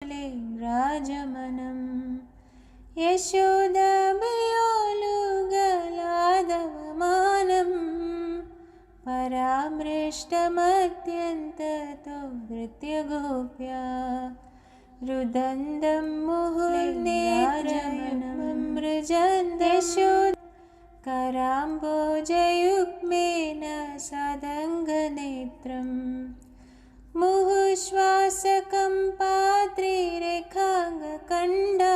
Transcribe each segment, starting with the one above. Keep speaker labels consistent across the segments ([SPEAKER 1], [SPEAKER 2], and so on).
[SPEAKER 1] राजमनं यशोदाभियोलुगलादवमानं परामृष्टमत्यन्ततो नृत्यगोप्या रुदन्दं मुहुर्नेत्रयं मृजन् कराम्बोजयुग्मेन सदङ्गनेत्रं मुहुश्वासकम्पात्रिरेखाङ्गकण्डा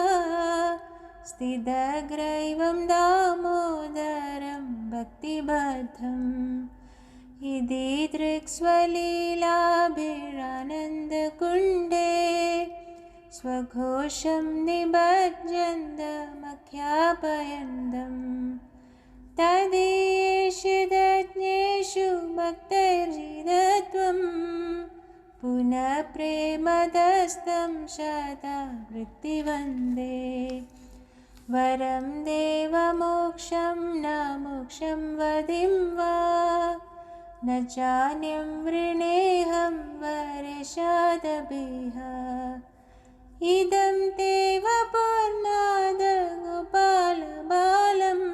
[SPEAKER 1] स्थितग्रैवं दामोदरं भक्तिबद्धम् इति दृक्स्वलीलाभिरानन्दकुण्डे स्वघोषं निबध्यन्दमख्यापयन्दम् तदीयेषु भक्तैर्जिदत्वं पुनः प्रेमदस्तं शतावृत्तिवन्दे वरं देवमोक्षं न मोक्षं वदिं वा न चान्यं वृणेऽहं वरेशादभिः इदं ते वपुर्नाद गोपालबालम्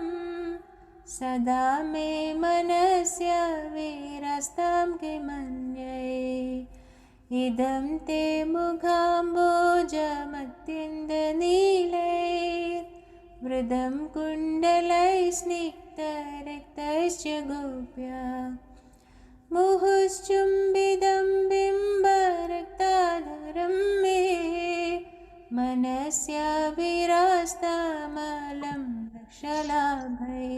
[SPEAKER 1] सदा मे मनस्य वीरस्तं किमन्ये इदं ते मुखाम्बोजमत्यन्तनीलैर्वृदं कुण्डलैस्निग्धरक्तैश्च गोप्या मुहुश्चुम्बितं बिम्बरक्ताधरं मे मनस्याभिरास्तामलं रक्षलाभै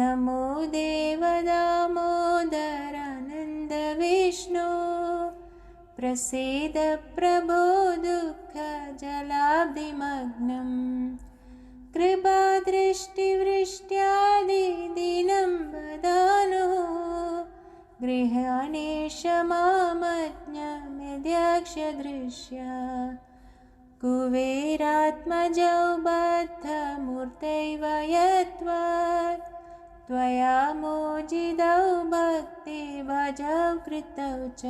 [SPEAKER 1] नमो देवदामोदरानन्दविष्णो प्रसीद प्रभो दुःखजलाब्धिमग्नं कृपादृष्टिवृष्ट्यादिदीनं वदानो गृहाणेश मामज्ञमेध्यक्षदृश्या कुबेरात्मजौ बद्धमूर्तैव यत्त्वात् त्वया मोजितौ भक्तिभजौ कृतौ च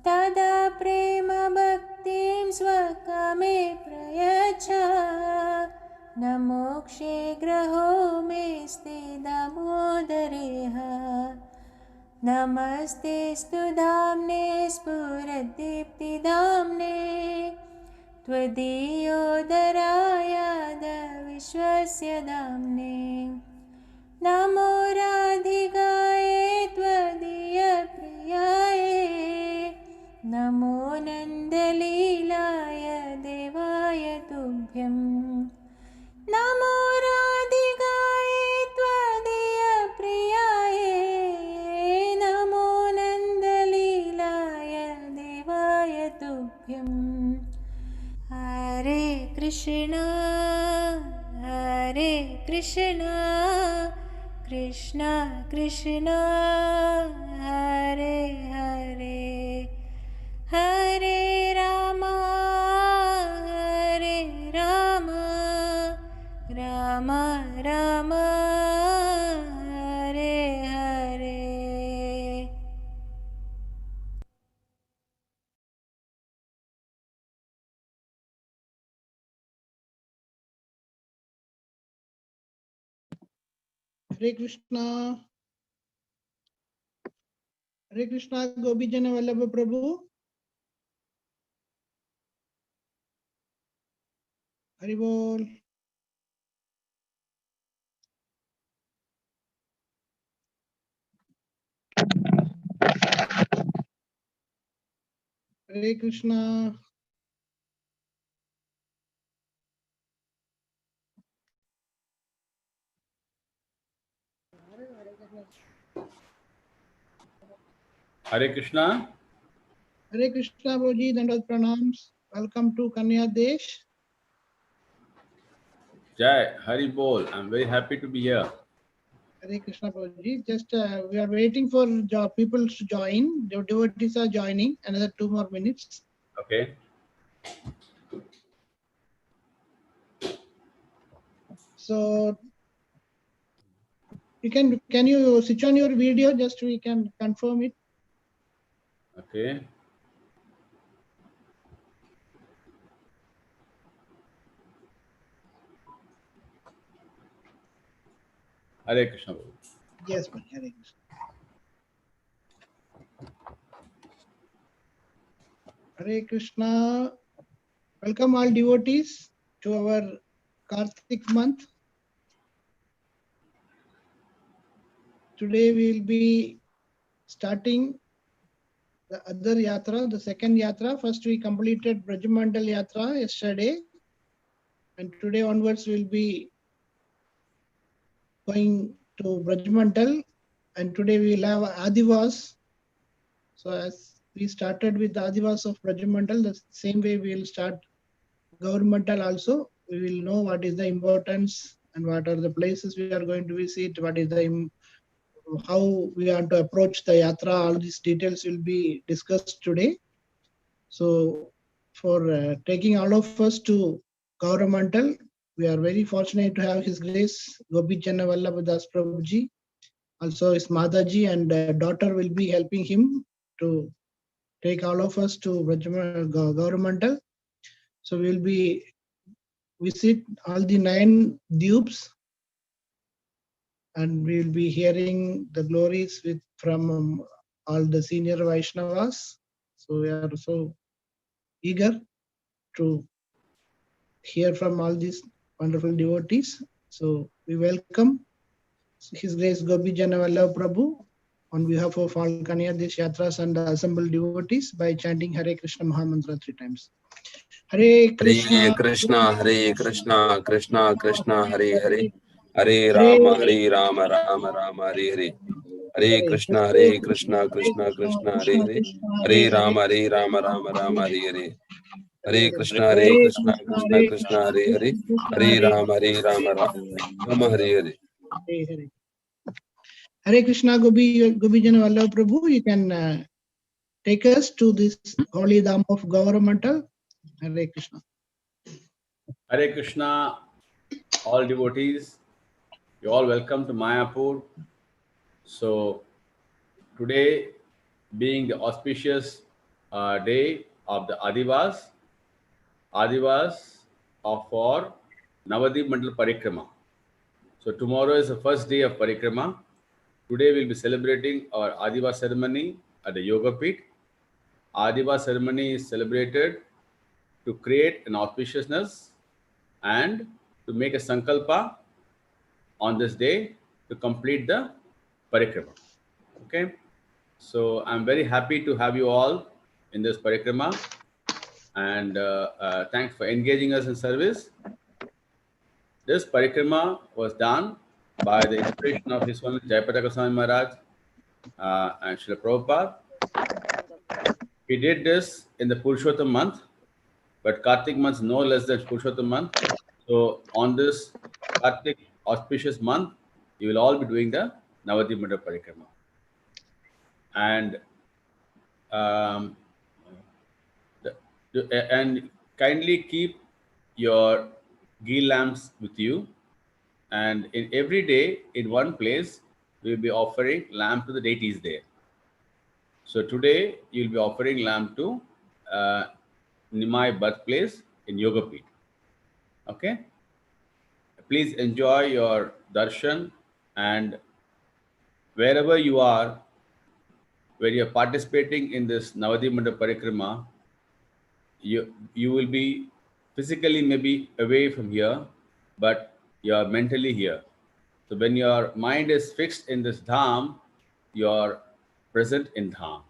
[SPEAKER 1] तदा प्रेमभक्तिं स्वकामे प्रयच्छ न मोक्षे ग्रहो मेऽस्ति दामोदरेह नमस्ते स्तुधाम्ने स्फुरदीप्तिदाम्ने त्वदीयोदरायाद विश्वस्य दाम्ने नमो राधिकायै त्वदीयप्रियायै नमो नन्दलीलाय देवाय तुभ्यं नमो राधिकायै त्वदीयप्रियायै नमो नन्दलीलाय देवाय तुभ्यम् हरे Krishna Krishna Krishna Hare Hare Hare Ram Ram Ram Hare Hare.
[SPEAKER 2] Hare Krishna, Gobijana Vallabha Prabhu. Hari Bol. Hare Krishna.
[SPEAKER 3] Hare Krishna.
[SPEAKER 2] Hare Krishna, Prabhuji, Dandavat Pranams. Welcome to Kanya Desh.
[SPEAKER 3] Jai, Hari Bol. I'm very happy to be here.
[SPEAKER 2] Hare Krishna, Prabhuji. Just we are waiting for people to join. The devotees are joining. Another 2 more minutes.
[SPEAKER 3] Okay.
[SPEAKER 2] So can you switch on your video? Just we can confirm it.
[SPEAKER 3] Okay. Hare Krishna. Prabhu.
[SPEAKER 2] Yes, Prabhuji. Hare Krishna. Hare Krishna. Welcome all devotees to our Karthik month. Today we will be starting the other yatra, the second yatra. First we completed Brajamandal yatra yesterday, and today onwards we will be going to Brajamandal, and today we will have Aadivaas. So as we started with the Aadivaas of Brajamandal, the same way we will start Gaura Mandal also. We will know what is the importance and what are the places we are going to visit, what is the how we are to approach the yatra. All these details will be discussed today. So for taking all of us to Gaura Mandal, we are very fortunate to have His Grace Gopi Channa Vallabhadas Prabhuji. Also his Mataji and daughter will be helping him to take all of us to Gaura Mandal. So we will be visit all the 9 dupes, and we will be hearing the glories from all the senior Vaishnavas. So we are so eager to hear from all these wonderful devotees. So we welcome His Grace Gopi Jana Vallabh Prabhu on behalf of all Kanyadesh Yatras and the assembled devotees by chanting Hare Krishna Mahamantra 3 times. Hare Krishna,
[SPEAKER 4] Hare Krishna, Krishna Krishna, Hare Hare, Hare
[SPEAKER 2] Hare
[SPEAKER 4] Rama, Rama Rama, Hare Hare. Hare Krishna, Krishna Krishna, Hare Hare, Hare Rama, Rama Hare Hare. Hare Krishna, Krishna Hare Hare, Hare Rama, Rama Hare Hare.
[SPEAKER 2] Hare Krishna, Gopi Jana Vallabh Prabhu, you can take us to this holy dham of Gaura Mandal. Hare Krishna.
[SPEAKER 3] Hare Krishna, all devotees. You all welcome to Mayapur. So today, being the auspicious day of the Aadivaas for Navadip Mandal Parikrama. So tomorrow is the first day of Parikrama. Today we'll be celebrating our Aadivaas ceremony at the Yoga Pit. Aadivaas ceremony is celebrated to create an auspiciousness and to make a sankalpa on this day to complete the Parikrama. Okay, so I'm very happy to have you all in this Parikrama, and thanks for engaging us in service. This Parikrama was done by the inspiration of His Holiness Jayapataka Goswami Maharaj and Srila Prabhupada. He did this in the Purushottam month, but Karthik month is no less than Purushottam month. So on this Karthik auspicious month, you will all be doing the Navadip Mandal Parikrama. And kindly keep your ghee lamps with you. And in every day, in one place, we will be offering lamp to the deities there. So today, you will be offering lamp to Nimai birthplace in Yoga Pit. Okay? Please enjoy your darshan, and wherever you are, when you are participating in this Navadip Mandal Parikrama, you will be physically maybe away from here, but you are mentally here. So when your mind is fixed in this dham, you are present in dham.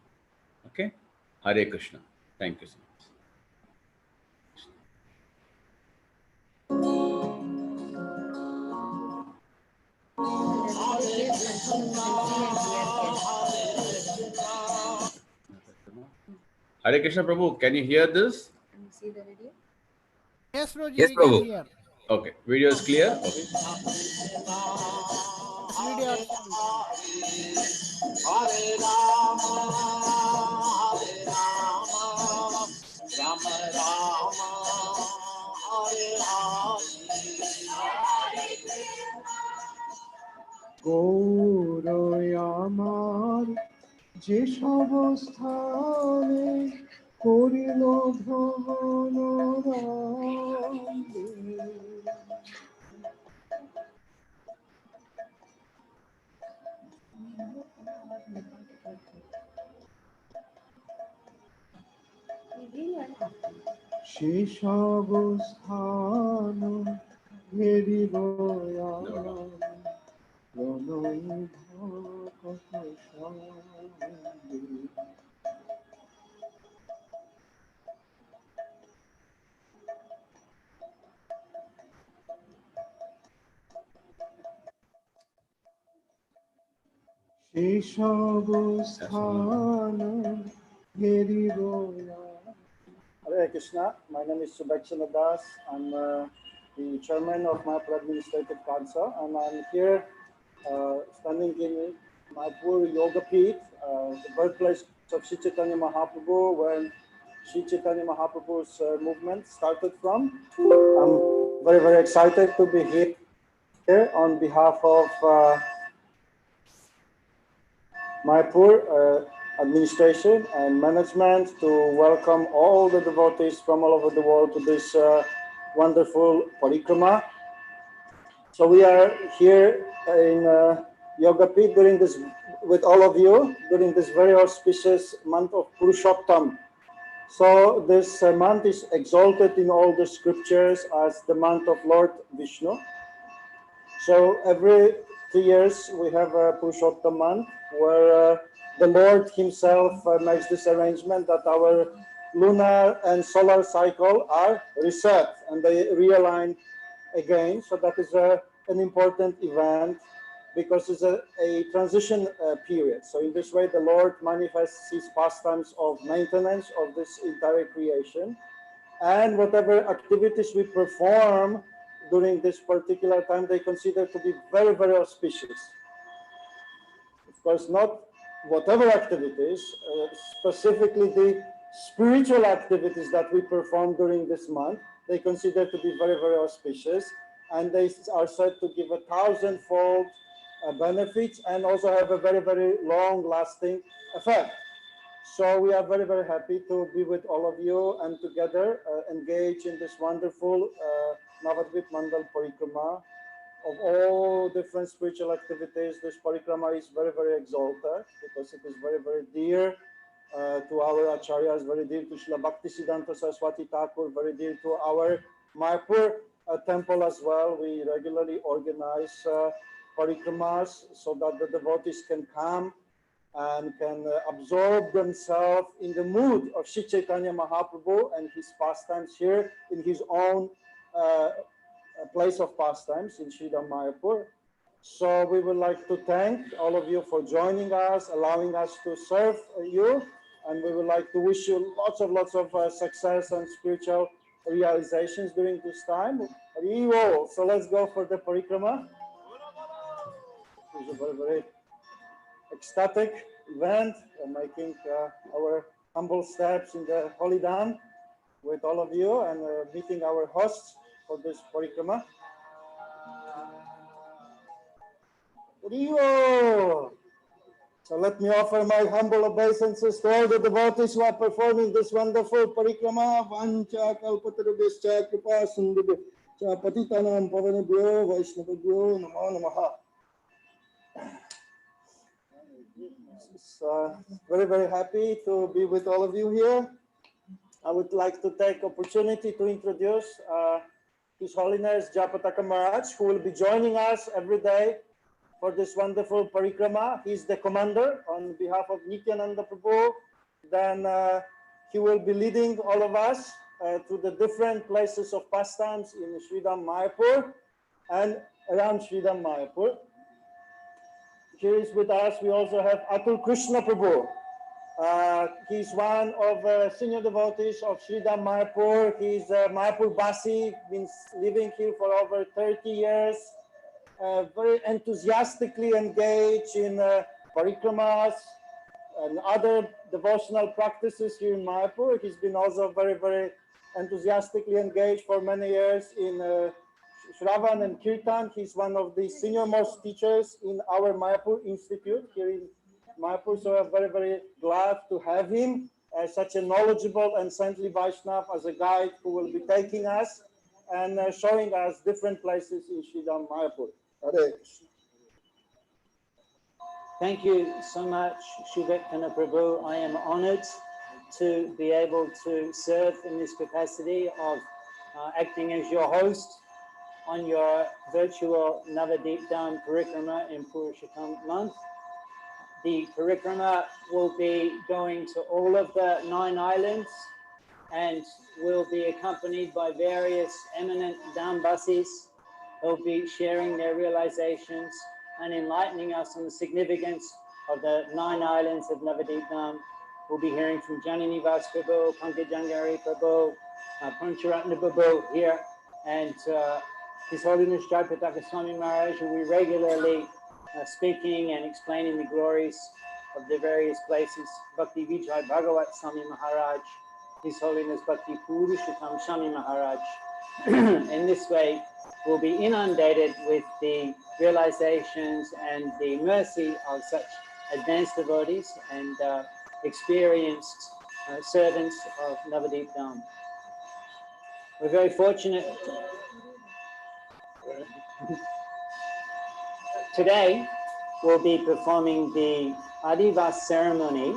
[SPEAKER 3] Okay? Hare Krishna. Thank you so much. Hare Krishna Prabhu, can you hear this?
[SPEAKER 1] Can you see the video?
[SPEAKER 2] Yes, Prabhuji,
[SPEAKER 4] Yes,
[SPEAKER 2] we can
[SPEAKER 4] Prabhu.
[SPEAKER 2] hear.
[SPEAKER 3] Okay, video is clear. Okay.
[SPEAKER 2] Video.
[SPEAKER 5] Hare Rama, Rama Rama, Hare Hare. গৌরয় আমার যে সবস্থানে করিল ভ্রমণ রামে। শেষাবস্থান ঘেরিল
[SPEAKER 3] No.
[SPEAKER 5] প্রণয় কত সঙ্গে শেষাবস্থান ঘেরিল
[SPEAKER 6] Hare Krishna. My name is Subhakshana Das. I'm the chairman of Mayapur Administrative Council, and I'm here standing in Mayapur Yoga Peeth, the birthplace of Sri Chaitanya Mahaprabhu, when Sri Chaitanya Mahaprabhu's movement started from. I'm very, very excited to be here on behalf of Mayapur administration and management to welcome all the devotees from all over the world to this wonderful Parikrama. So we are here in Yoga Peeth during this, with all of you, during this very auspicious month of Purushottam. So this month is exalted in all the scriptures as the month of Lord Vishnu. So every 3 years we have a Purushottam month where the Lord himself makes this arrangement that our lunar and solar cycle are reset and they realign again. So that is an important event because it's a transition period. So in this way, the Lord manifests his pastimes of maintenance of this entire creation. And whatever activities we perform during this particular time, they consider to be very, very auspicious. Of course, not whatever activities, specifically the spiritual activities that we perform during this month, they consider to be very, very auspicious. And they are said to give 1,000-fold benefits and also have a very, very long-lasting effect. So we are very, very happy to be with all of you and together engage in this wonderful Navadvip Mandal Parikrama. Of all different spiritual activities, this Parikrama is very, very exalted because it is very, very dear to our acharyas, very dear to Srila Bhaktisiddhanta Saraswati Thakur, very dear to our Mayapur temple as well. We regularly organize Parikramas so that the devotees can come and can absorb themselves in the mood of Sri Chaitanya Mahaprabhu and his pastimes here in his own place of pastimes in Sridham Mayapur. So we would like to thank all of you for joining us, allowing us to serve you, and we would like to wish you lots of success and spiritual realizations during this time. So let's go for the Parikrama. It's a very, very ecstatic event, making our humble steps in the Holy Dham with all of you and meeting our hosts for this Parikrama. So let me offer my humble obeisances to all the devotees who are performing this wonderful Parikrama. Vancha kalpatarubhishcha kripa sindhubhishcha patitanam pavanebhyo vaishnavabhyo namo namaha. Very, very happy to be with all of you here. I would like to take opportunity to introduce His Holiness Japataka Maharaj, who will be joining us every day for this wonderful Parikrama. He's the commander on behalf of Nityananda Prabhu. Then he will be leading all of us to the different places of pastimes in Sridham Mayapur and around Sridham Mayapur. Here is with us, we also have Atul Krishna Prabhu. He's one of senior devotees of Sridham Mayapur. He's Mayapur Basi, been living here for over 30 years. Very enthusiastically engaged in parikramas and other devotional practices here in Mayapur. He's been also very, very enthusiastically engaged for many years in Shravan and Kirtan. He's one of the senior most teachers in our Mayapur Institute here in Mayapur. So I'm very, very glad to have him as such a knowledgeable and saintly Vaishnav as a guide who will be taking us and showing us different places in Sridham Mayapur. Hare Krishna.
[SPEAKER 7] Thank you so much, Shubhekana Prabhu. I am honored to be able to serve in this capacity of acting as your host on your virtual Navadeep Dham Parikrama in Purushottam month. The Parikrama will be going to all of the 9 islands and will be accompanied by various eminent Dhambasis who will be sharing their realizations and enlightening us on the significance of the 9 islands of Navadeep Dham. We'll be hearing from Janani Vas Prabhu, Pankaj Jangari Prabhu, Pancharatna Prabhu here, and His Holiness Jayapataka Swami Maharaj will be regularly speaking and explaining the glories of the various places. Bhakti Vijay Bhagavat Swami Maharaj, His Holiness Bhakti Purushottam Swami Maharaj. In this way, we'll be inundated with the realizations and the mercy of such advanced devotees and experienced servants of Navadeep Dham. We're very fortunate. Today, we'll be performing the Aadivaas ceremony,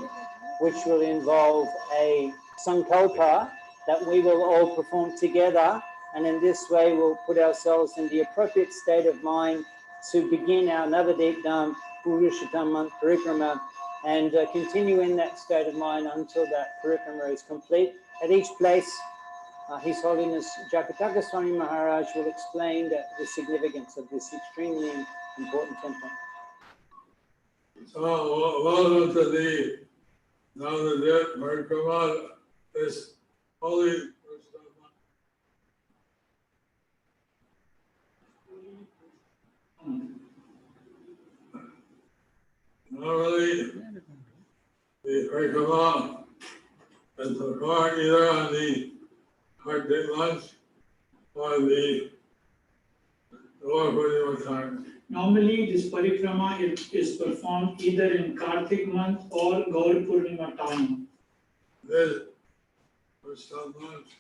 [SPEAKER 7] which will involve a sankalpa that we will all perform together. And in this way, we'll put ourselves in the appropriate state of mind to begin our Navadeep Dham Purushottam Parikrama and continue in that state of mind until that Parikrama is complete. At each place, His Holiness Jayapataka Swami Maharaj will explain the significance of this extremely important temple.
[SPEAKER 8] So, welcome to the Navadeep Parikrama, this holy. Normally, the Parikrama is performed either on the Karthik month or the lower Purnima time.
[SPEAKER 9] Normally, this parikrama is performed either in Karthik month or Gaura Purnima time.
[SPEAKER 8] This was some months.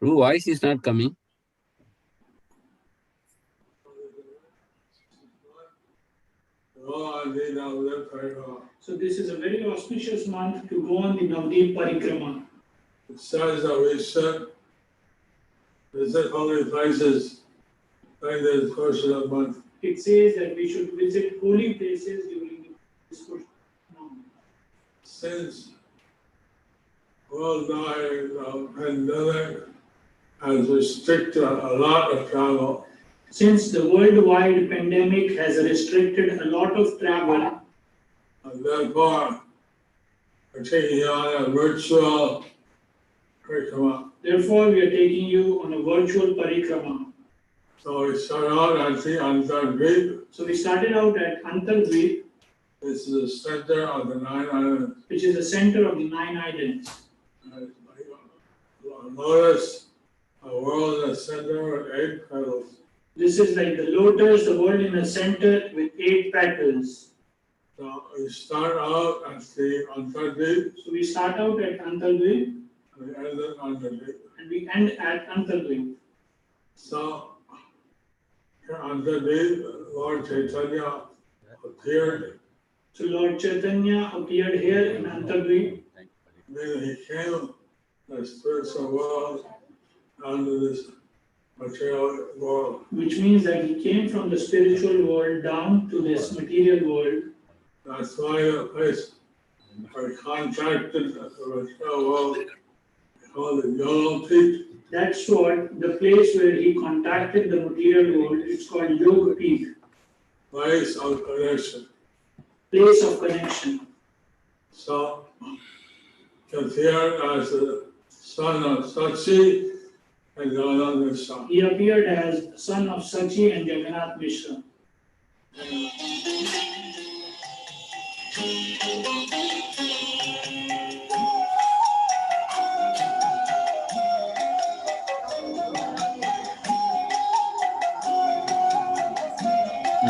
[SPEAKER 4] Who voice is not coming?
[SPEAKER 9] So this is a very auspicious month to go on the Navdeep Parikrama.
[SPEAKER 8] It says that we should visit holy places during the course of the month.
[SPEAKER 9] It says that we should visit holy places during this course of month.
[SPEAKER 8] Since worldwide pandemic has restricted a lot of travel,
[SPEAKER 9] Since the worldwide pandemic has restricted a lot of travel,
[SPEAKER 8] and therefore we're taking on a virtual parikrama.
[SPEAKER 9] therefore we are taking you on a virtual parikrama.
[SPEAKER 8] So we start out at the Antardvip.
[SPEAKER 9] So we started out at Antardvip,
[SPEAKER 8] This is the center of the 9 islands.
[SPEAKER 9] which is the center of the 9 islands.
[SPEAKER 8] Notice a world in the center with 8 petals.
[SPEAKER 9] This is like the lotus, the world in the center with 8 petals.
[SPEAKER 8] So we start out at the Antardvip
[SPEAKER 9] So we start out at Antardvip
[SPEAKER 8] and we end at Antardvip.
[SPEAKER 9] and we end at Antardvip.
[SPEAKER 8] So here Antardvip, Lord Chaitanya appeared.
[SPEAKER 9] So Lord Chaitanya appeared here in Antardvip.
[SPEAKER 8] Then he came to the spiritual world onto this material world.
[SPEAKER 9] Which means that he came from the spiritual world down to this material world.
[SPEAKER 8] That's why the place where he contacted the material world called the Yoga Peak.
[SPEAKER 9] That's what the place where he contacted the material world, it's called Yoga Peak,
[SPEAKER 8] Place of connection.
[SPEAKER 9] place of connection.
[SPEAKER 8] So, appeared as the son of Sachi and Jagannath Mishra.
[SPEAKER 9] He appeared as son of Sachi and Jagannath Mishra.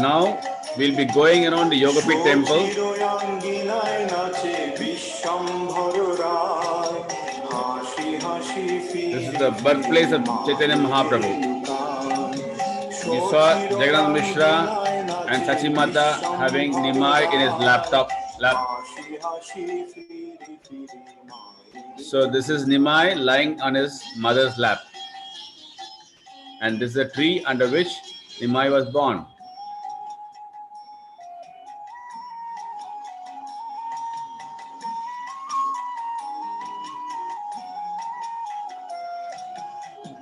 [SPEAKER 3] Now we'll be going around the Yogapit temple. This is the birthplace of Chaitanya Mahaprabhu. You saw Jagannath Mishra and Sachi Mata having Nimai in his lap. So this is Nimai lying on his mother's lap. And this is a tree under which Nimai was born.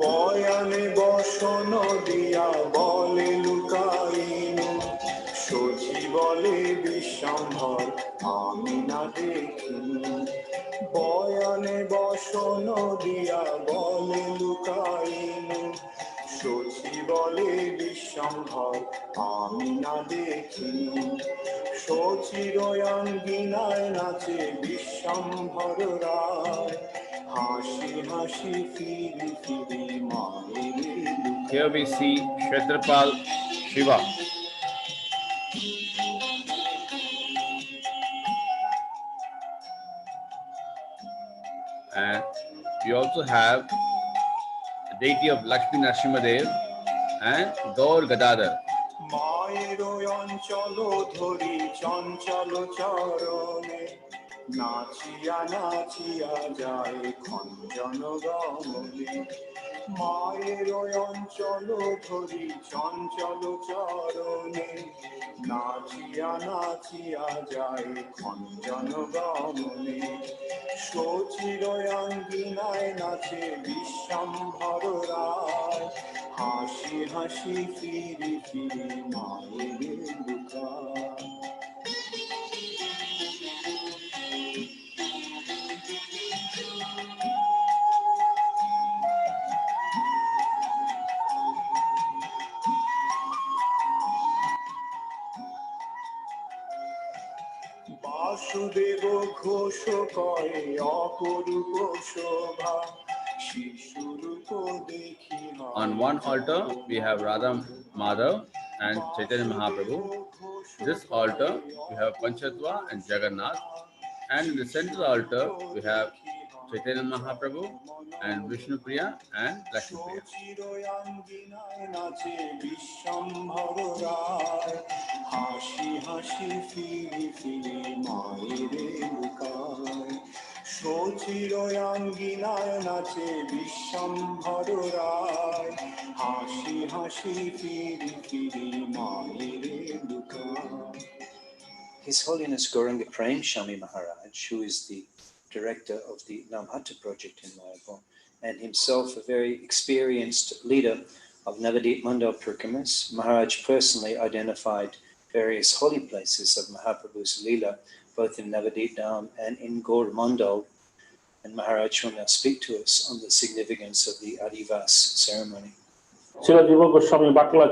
[SPEAKER 10] বয়ানে বসন দিয়া বলে লুকাইনু সচি বলে বিশ্বম্ভর আমি না দেখিনি বয়ানে বসন দিয়া বলে লুকাইনু সচি বলে বিশ্বম্ভর আমি না দেখিনি সচিরয়াঙ্গিনায় নাচে বিশ্বম্ভর রায়
[SPEAKER 3] Here we see Kshetrapal Shiva. And we also have the deity of Lakshmi Narasimhadev and Gaur Gadadhar.
[SPEAKER 10] নাচিয়া নাচিয়া যায় খঞ্জন গমনে মায়ের অঞ্চল ধরি চঞ্চল চরণে নাচিয়া নাচিয়া যায় খঞ্জন গমনে সচিরয়াঙ্গিনায় নাচে বিশ্বম্ভর রায় হাসি হাসি ফিরি ফিরি মায়ের লুকায় বাসুদেব ঘোষ কয়ে অপরূপ শোভা শিশুরূপ দেখি
[SPEAKER 3] On one altar we have Radha Madhav and Chaitanya Mahaprabhu. This altar we have Panchatva and Jagannath, and in the central altar we have Chaitanya Mahaprabhu and Vishnu Priya and Lakshmi Priya.
[SPEAKER 10] হাসি হাসি ফিরি ফিরি মায়ের লুকায় সচিরয়াঙ্গিনায় নাচে বিশ্বম্ভর রায় হাসি হাসি ফিরি ফিরি মায়ের লুকায়
[SPEAKER 11] His Holiness Gauranga Prem Shami Maharaj, who is the director of the Namhata project in Mayapur, and himself a very experienced leader of Navadip Mandal Parikramas, Maharaj personally identified various holy places of Mahaprabhu's Leela, both in Navadip Dham and in Gaura Mandal. And Maharaj will now speak to us on the significance of the Aadivaas ceremony.
[SPEAKER 12] Srila Jiva Goswami Bakla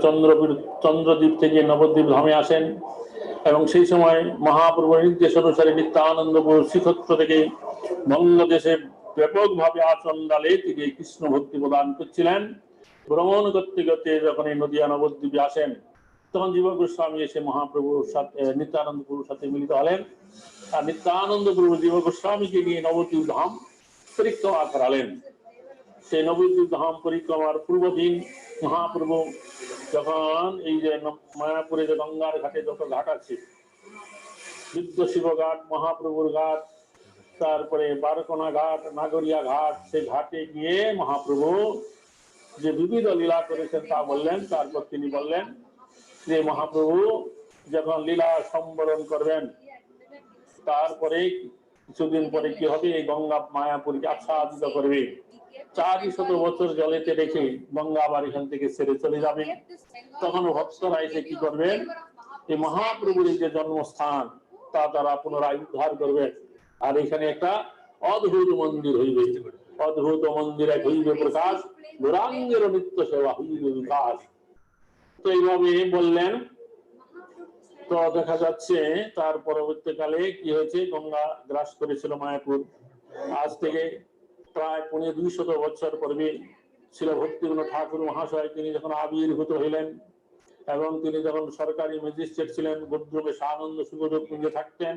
[SPEAKER 12] Chandradip থেকে নবদ্বীপ ধামে আসেন এবং সেই সময় মহাপ্রভুর নির্দেশ অনুসারে নিত্যানন্দ প্রভু শ্রীক্ষেত্র থেকে বাংলাদেশে ব্যাপকভাবে আচরণডালে তিনি কৃষ্ণ ভক্তি প্রদান করছিলেন। ভ্রমণ করতে করতে যখন এই নদিয়া নবদ্বীপে আসেন তখন জীব গোস্বামী এসে মহাপ্রভুর সাথে নিত্যানন্দ প্রভুর সাথে মিলিত হলেন আর নিত্যানন্দ প্রভু জীব গোস্বামীকে নিয়ে নবদ্বীপ ধাম পরিক্রমা করালেন। সেই নবদ্বীপ ধাম পরিক্রমার পূর্বদিন মহাপ্রভু যখন এই যে মায়াপুরে যে গঙ্গার ঘাটে যত ঘাট আছে বিদ্য শিব ঘাট মহাপ্রভুর ঘাট তারপরে বারকোনা ঘাট নাগরিয়া ঘাট সেই ঘাটে গিয়ে মহাপ্রভু যে বিবিধ লীলা করেছেন তা বললেন। তারপর তিনি বললেন যে মহাপ্রভু যখন লীলা সম্বরণ করবেন তারপরে কিছুদিন পরে কি হবে এই গঙ্গা মায়াপুরকে আচ্ছাদিত করবে 400 বছর জলেতে রেখে গঙ্গা আবার এখান থেকে ছেড়ে চলে যাবে। তখন ভক্তরা এসে কি করবেন এই মহাপ্রভুর যে জন্মস্থান তা তারা পুনরায় উদ্ধার করবেন আর এখানে একটা অদ্ভুত মন্দির হইবে। অদ্ভুত মন্দির এক হইবে প্রকাশ গৌরাঙ্গের নিত্য সেবা হইবে বিকাশ। তো এইভাবে বললেন। তো দেখা যাচ্ছে তার পরবর্তীকালে কি হয়েছে, গঙ্গা গ্রাস করেছিল মায়াপুর। আজ থেকে প্রায় 250 বছর পূর্বে ছিল ভক্তিবিনোদ ঠাকুর মহাশয়, তিনি যখন আবির্ভূত হইলেন এবং তিনি যখন সরকারি ম্যাজিস্ট্রেট ছিলেন, ভদ্রবেশে আনন্দ সুযোগ কুঞ্জে থাকতেন,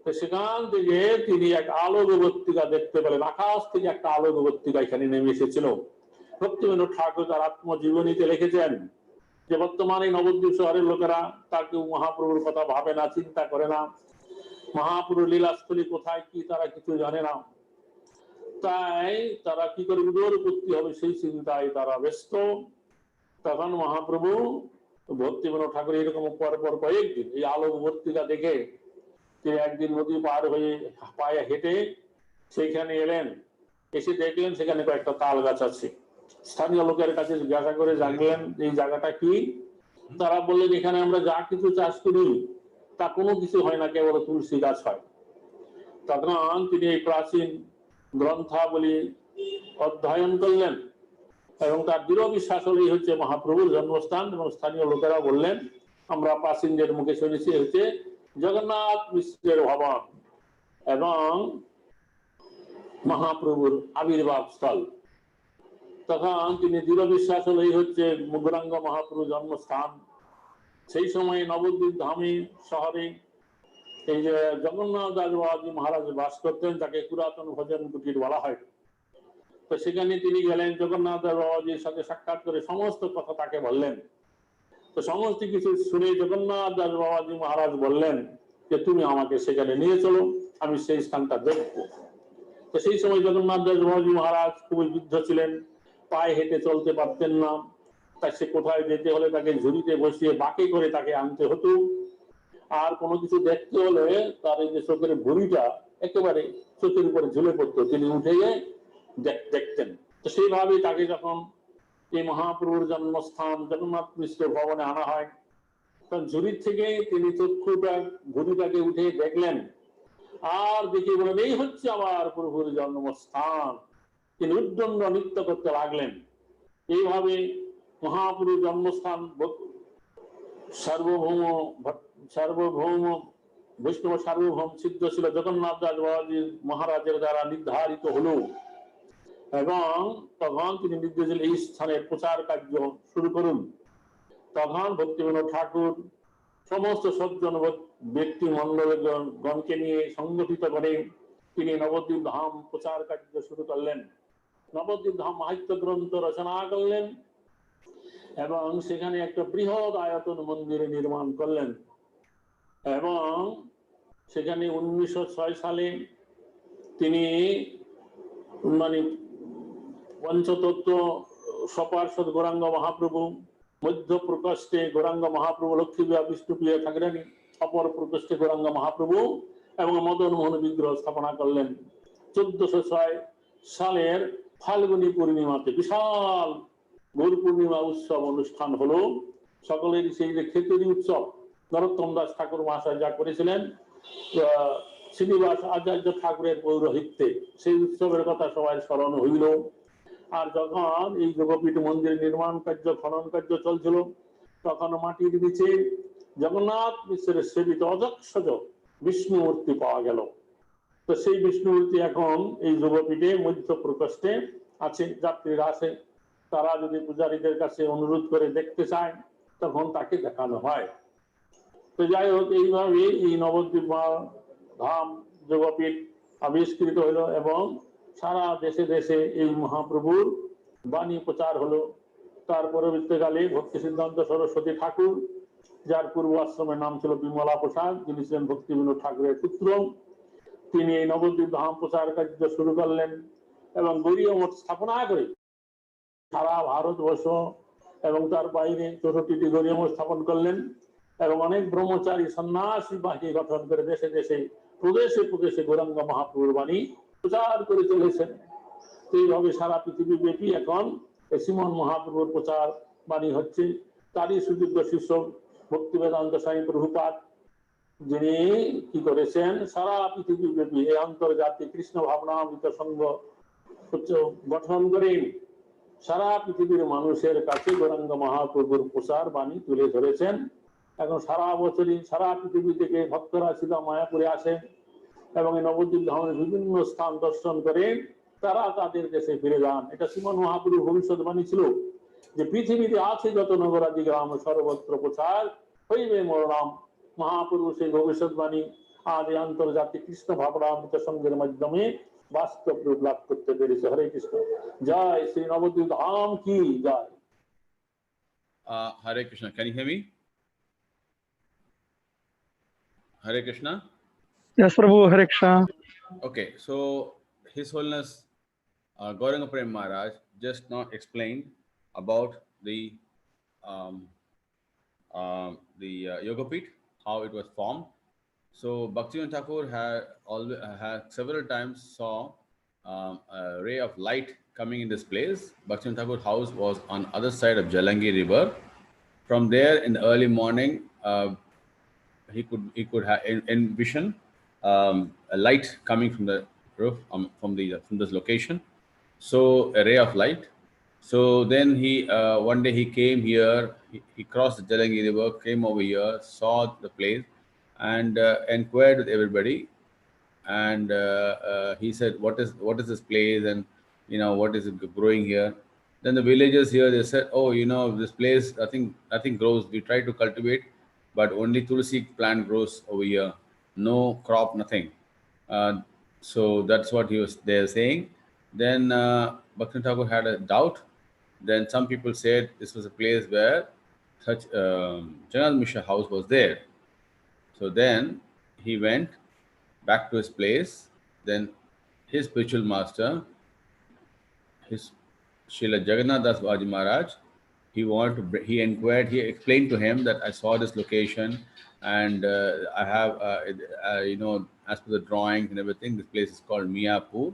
[SPEAKER 12] তো সেখান থেকে তিনি এক আলোক বর্তিকা দেখতে পেলেন। আকাশ থেকে একটা আলোক বর্তিকা এখানে নেমে এসেছিল। ভক্তিবিনোদ ঠাকুর তার আত্মজীবনীতে লিখেছেন যে বর্তমানে নবদ্বীপ শহরের লোকেরা তাকে মহাপ্রভুর কথা ভাবে না, চিন্তা করে না, মহাপ্রভুর লীলাস্থলী কোথায় কি তারা কিছু জানে না, তাই তারা কি করে উদরপত্তি হবে সেই চিন্তায় তারা ব্যস্ত। তখন মহাপ্রভু ভক্তিবিনোদ ঠাকুর এরকম পরপর কয়েকদিন এই আলোক বর্তিকা দেখে তিনি একদিন নদী পার হয়ে পায়ে হেঁটে সেইখানে এলেন। এসে দেখলেন সেখানে কয়েকটা তাল গাছ আছে। স্থানীয় লোকের কাছে জিজ্ঞাসা করে জানলেন এই জায়গাটা কি। তারা বললেন এখানে আমরা যা কিছু চাষ করি তা কোনো কিছু হয় না, কেবল তুলসী গাছ হয়। তখন তিনি এই প্রাচীন গ্রন্থাবলী অধ্যয়ন করলেন এবং তার দৃঢ় বিশ্বাস হলেই হচ্ছে মহাপ্রভুর জন্মস্থান। এবং স্থানীয় লোকেরা বললেন আমরা প্রাচীনদের মুখে শুনেছি হচ্ছে জগন্নাথ মিশ্রের ভবন এবং মহাপ্রভুর আবির্ভাব স্থল। তখন তিনি দৃঢ় বিশ্বাস হলেই হচ্ছে গৌরাঙ্গ মহাপ্রভু জন্মস্থান। সেই সময় নবদ্বীপ ধামী শহরে এই যে জগন্নাথ দাস বাবাজি মহারাজ বাস করতেন, তাকে পুরাতন ভজন কুটির বলা হয়। তো সেখানে তিনি গেলেন, জগন্নাথ দাস বাবাজির সাথে সাক্ষাৎ করে সমস্ত কথা তাকে বললেন। তো সমস্ত কিছু শুনে জগন্নাথ দাস বাবাজি মহারাজ বললেন যে তুমি আমাকে সেখানে নিয়ে চলো, আমি সেই স্থানটা দেখবো। তো সেই সময় জগন্নাথ দাস বাবাজি মহারাজ খুবই বৃদ্ধ ছিলেন, পায়ে হেঁটে চলতে পারতেন না। তাই সে কোথায় যেতে হলে তাকে ঝুড়িতে বসিয়ে বাঁকে করে তাকে আনতে হতো। আর কোনো কিছু দেখতে হলে তার এই যে চোখের ভুঁড়িটা একেবারে চোখের উপরে ঝুলে পড়তো, তিনি উঠে গিয়ে দেখতেন। তো সেইভাবেই তাকে যখন এই মহাপ্রভুর জন্মস্থান জগন্নাথ মিশ্র ভবনে আনা হয়, তখন ঝুড়ির থেকে তিনি চক্ষুটা ভুঁড়িটাকে উঠে দেখলেন আর দেখে বলেন এই হচ্ছে আমার প্রভুর জন্মস্থান। তিনি উদ্দণ্ড নৃত্য করতে লাগলেন। এইভাবে মহাপ্রভুর জন্মস্থান সার্বভৌম বৈষ্ণব সার্বভৌম সিদ্ধ ছিল জগন্নাথ দাস বাবাজি মহারাজের দ্বারা নির্ধারিত হলো। এবং তখন তিনি নির্দেশ দিলেন এই স্থানের প্রচার কার্য শুরু করুন। তখন ভক্তিবিনোদ ঠাকুর সমস্ত সজ্জন ব্যক্তি মন্ডলগণকে নিয়ে সংগঠিত করে তিনি নবদ্বীপ ধাম প্রচার কার্য শুরু করলেন। নবদ্বীপ ধাম মাহাত্ম্য গ্রন্থ রচনা করলেন এবং সেখানে একটা বৃহৎ আয়তন মন্দির নির্মাণ করলেন। এবং সেখানে 1906 সালে তিনি মানে পঞ্চতত্ত্ব সপার্ষদ গৌরাঙ্গ মহাপ্রভু, মধ্য প্রকোষ্ঠে গৌরাঙ্গ মহাপ্রভু লক্ষ্মীপ্রিয়া বিষ্ণুপ্রিয়া ঠাকুরানী, অপর প্রকোষ্ঠে গৌরাঙ্গ মহাপ্রভু এবং মদন মোহন বিগ্রহ স্থাপনা করলেন। 1406 সালের ফাল্গুনী পূর্ণিমাতে বিশাল গৌর পূর্ণিমা উৎসব অনুষ্ঠান হলো। সকলের সেই যে খেতুরি উৎসব নরোত্তম দাস ঠাকুর মহাশয় যা করেছিলেন শ্রীনিবাস আচার্য ঠাকুরের পৌরোহিত্যে, সেই উৎসবের কথা সবাই স্মরণ হইল। আর যখন এই যোগপীঠ মন্দির নির্মাণ কার্য খনন কার্য চলছিল, তখন মাটির নিচে জগন্নাথ মিশ্রের সেবিত অজস্র বিষ্ণু মূর্তি পাওয়া গেল। তো সেই বিষ্ণু মূর্তি এখন এই যোগপীঠে মধ্য প্রকোষ্ঠে আছে। যাত্রীরা আসে, তারা যদি পূজারীদের কাছে অনুরোধ করে দেখতে চায় তখন তাকে দেখানো হয়। তো যাই হোক, এইভাবে এই নবদ্বীপ ধাম যোগপীঠ আবিষ্কৃত হলো এবং সারা দেশে দেশে এই মহাপ্রভুর বাণী প্রচার হলো। তার পরবর্তীকালে ভক্তি সিদ্ধান্ত সরস্বতী ঠাকুর, যার পূর্ব আশ্রমের নাম ছিল বিমলা প্রসাদ, যিনি ছিলেন ভক্তিবিনোদ ঠাকুরের পুত্র, তিনি এই নবদ্বীপ ধাম প্রচার কার্য শুরু করলেন এবং গৌরীয় মঠ স্থাপনা করে সারা ভারতবর্ষ এবং তার বাইরে 64টি গৌরীয় মঠ স্থাপন করলেন এবং অনেক ব্রহ্মচারী সন্ন্যাসী বাহিনী গঠন করে দেশে দেশে প্রদেশে প্রদেশে গৌরাঙ্গ মহাপ্রভুর বাণী প্রচার করে চলেছেন। এইভাবে সারা পৃথিবী ব্যাপী এখন শ্রীমন মহাপ্রভুর প্রচার বাণী হচ্ছে। তারই সুযোগ্য শিষ্য ভক্তি বেদান্ত স্বামী প্রভুপাদ, যিনি কি করেছেন সারা পৃথিবী ব্যাপী এই আন্তর্জাতিক কৃষ্ণ ভাবনামৃত সংঘ গঠন করে সারা পৃথিবীর মানুষের কাছে গৌরাঙ্গ মহাপ্রভুর প্রচার বাণী তুলে ধরেছেন। এখন সারা বছরই সারা পৃথিবী থেকে ভক্তরা সীতা মায়াপুরে আসেন এবং এই নবদ্বীপ ধামের বিভিন্ন স্থান দর্শন করে তারা তাদের দেশে ফিরে যান। এটা শ্রীমন মহাপ্রভুর ভবিষ্যৎবাণী ছিল যে পৃথিবীতে আছে যত নগরাদি গ্রাম সর্বত্র প্রচার হইবে মোর নাম। মহাপ্রভু সেই ভবিষ্যৎবাণী আজ এই আন্তর্জাতিক কৃষ্ণ ভাবনামৃত সঙ্গের মাধ্যমে বাস্তব রূপ লাভ করতে পেরেছে। হরে কৃষ্ণ, জয় শ্রী নবদ্বীপ ধাম কি জয়।
[SPEAKER 3] Hare Krishna, can you hear me? Hare Krishna.
[SPEAKER 13] Yes, Prabhu, Hare Krishna.
[SPEAKER 3] Okay, so His Holiness Gauranga Prem Maharaj just now explained about the Yoga Pit, how it was formed. So Bhaktivinoda Thakur had several times saw a ray of light coming in this place. Bhaktivinoda Thakur's house was on other side of Jalangi River. From there, in the early morning, he could have envision a light coming from the roof from this location. So a ray of light. So then he one day he came here. He crossed the Jalangi River, came over here, saw the place, and inquired with everybody. And he said, "What is this place? And what is it growing here?" Then the villagers here, they said, "Oh, this place, nothing grows. We try to cultivate, but only tulsi plant grows over here. No crop, nothing." So that's what they were saying. Then Bhaktivinoda Thakur had a doubt. Then some people said this was a place where such Jagannath Mishra house was there. So then he went back to his place. Then his spiritual master, his Srila Jagannath Das Babaji Maharaj, he inquired, he explained to him that I saw this location and I have, as per the drawings and everything, this place is called Miapur.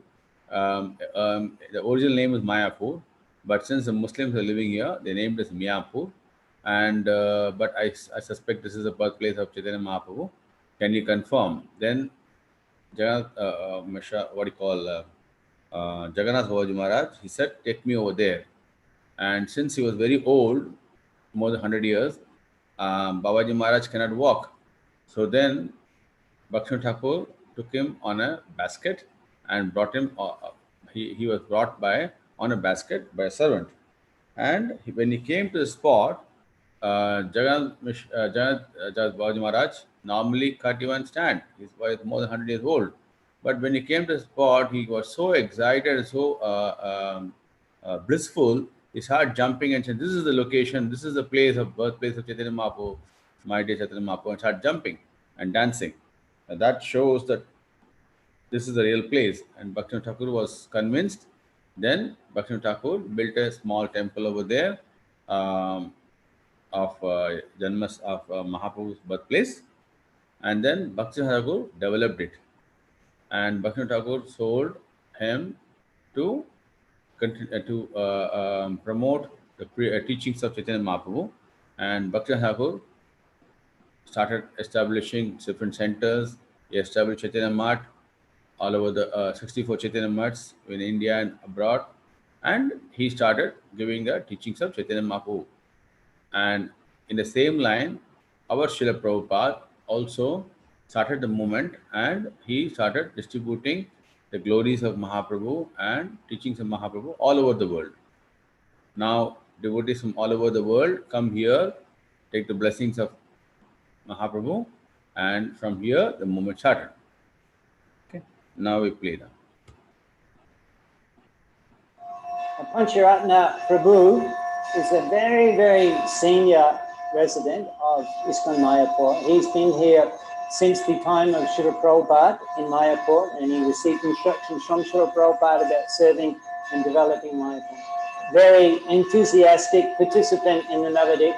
[SPEAKER 3] The original name is Mayapur, but since the Muslims are living here, they named it Miapur. And but I suspect this is the birthplace of Chaitanya Mahaprabhu. Can you confirm? Then Jagannath Mishra, Jagannath Babaji Maharaj, he said, "Take me over there." And since he was very old, more than 100 years, Babaji Maharaj cannot walk. So then Bhaktivinoda Thakur took him on a basket and brought him. He was brought on a basket by a servant. And when he came to the spot, Jagannath Babaji Maharaj normally can't even stand. He was more than 100 years old. But when he came to the spot, he was so excited, so blissful. He started jumping and said, "This is the location. This is the birthplace of Chaitanya Mahaprabhu, my dear Chaitanya Mahaprabhu," and started jumping and dancing. And that shows that this is the real place. And Bhaktivinoda Thakur was convinced. Then Bhaktivinoda Thakur built a small temple over there of Mahaprabhu's birthplace. And then Bhaktivinoda Thakur developed it. And Bhaktivinoda Thakur sold him to promote the teachings of Chaitanya Mahaprabhu. And Bhaktivinoda Thakur started establishing different centers. He established Chaitanya Math all over the 64 Chaitanya Maths in India and abroad. And he started giving the teachings of Chaitanya Mahaprabhu. And in the same line, our Srila Prabhupada also started the movement, and he started distributing the glories of Mahaprabhu and teachings of Mahaprabhu all over the world. Now, devotees from all over the world come here, take the blessings of Mahaprabhu, and from here the movement started. Okay, now we play now.
[SPEAKER 7] Pancharatna Prabhu is a very, very senior resident of ISKCON Mayapur. He's been here since the time of Srila Prabhupada in Mayapur, and he received instructions from Srila Prabhupada about serving and developing Mayapur. Very enthusiastic participant in the Navadip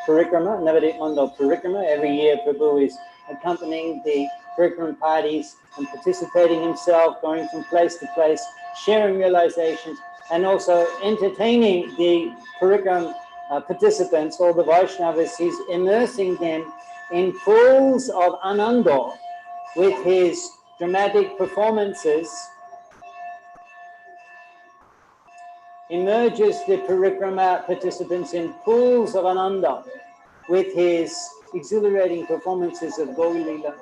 [SPEAKER 7] Parikrama, Navadip Mandal Parikrama. Every year Prabhu is accompanying the Parikrama parties and participating himself, going from place to place, sharing realizations, and also entertaining the Parikrama participants, all the Vaishnavas. He's immersing them in pools of ananda with his dramatic performances. immerses the Parikrama participants in pools of Ananda with his exhilarating performances of Gauri Leela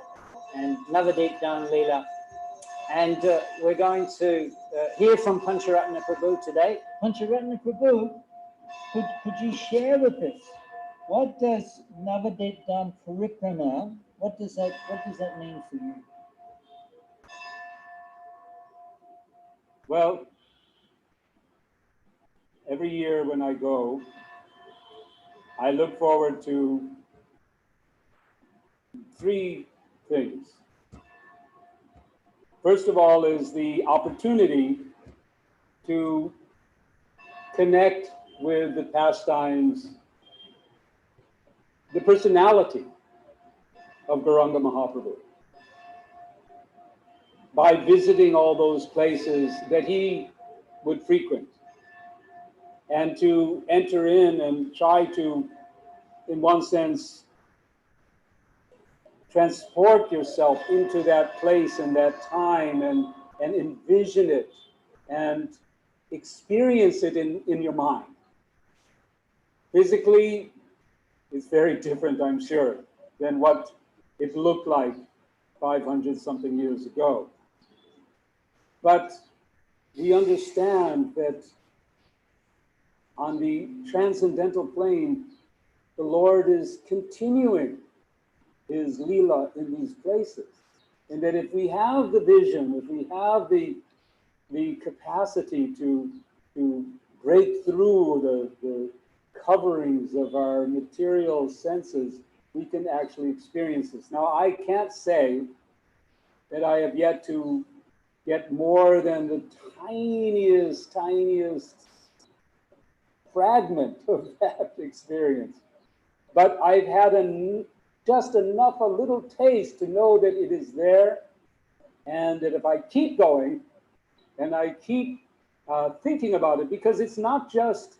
[SPEAKER 7] and Navadip Dan Leela. And we're going to hear from Pancharatna Prabhu today. Pancharatna Prabhu, could you share with us, what does Navadip Dan Parikrama, what does that mean for you?
[SPEAKER 14] Well, every year when I go, I look forward to three things. First of all is the opportunity to connect with the pastimes, the personality of Gauranga Mahaprabhu, by visiting all those places that he would frequent, and to enter in and try to, in one sense, transport yourself into that place and that time and envision it and experience it in your mind. Physically, it's very different, I'm sure, than what it looked like 500 something years ago. But we understand that on the transcendental plane, the Lord is continuing his Leela in these places. And that if we have the vision, if we have the capacity to break through the coverings of our material senses, we can actually experience this. Now, I can't say that I have yet to get more than the tiniest fragment of that experience. But I've had just enough, a little taste to know that it is there, and that if I keep going and I keep thinking about it, because it's not just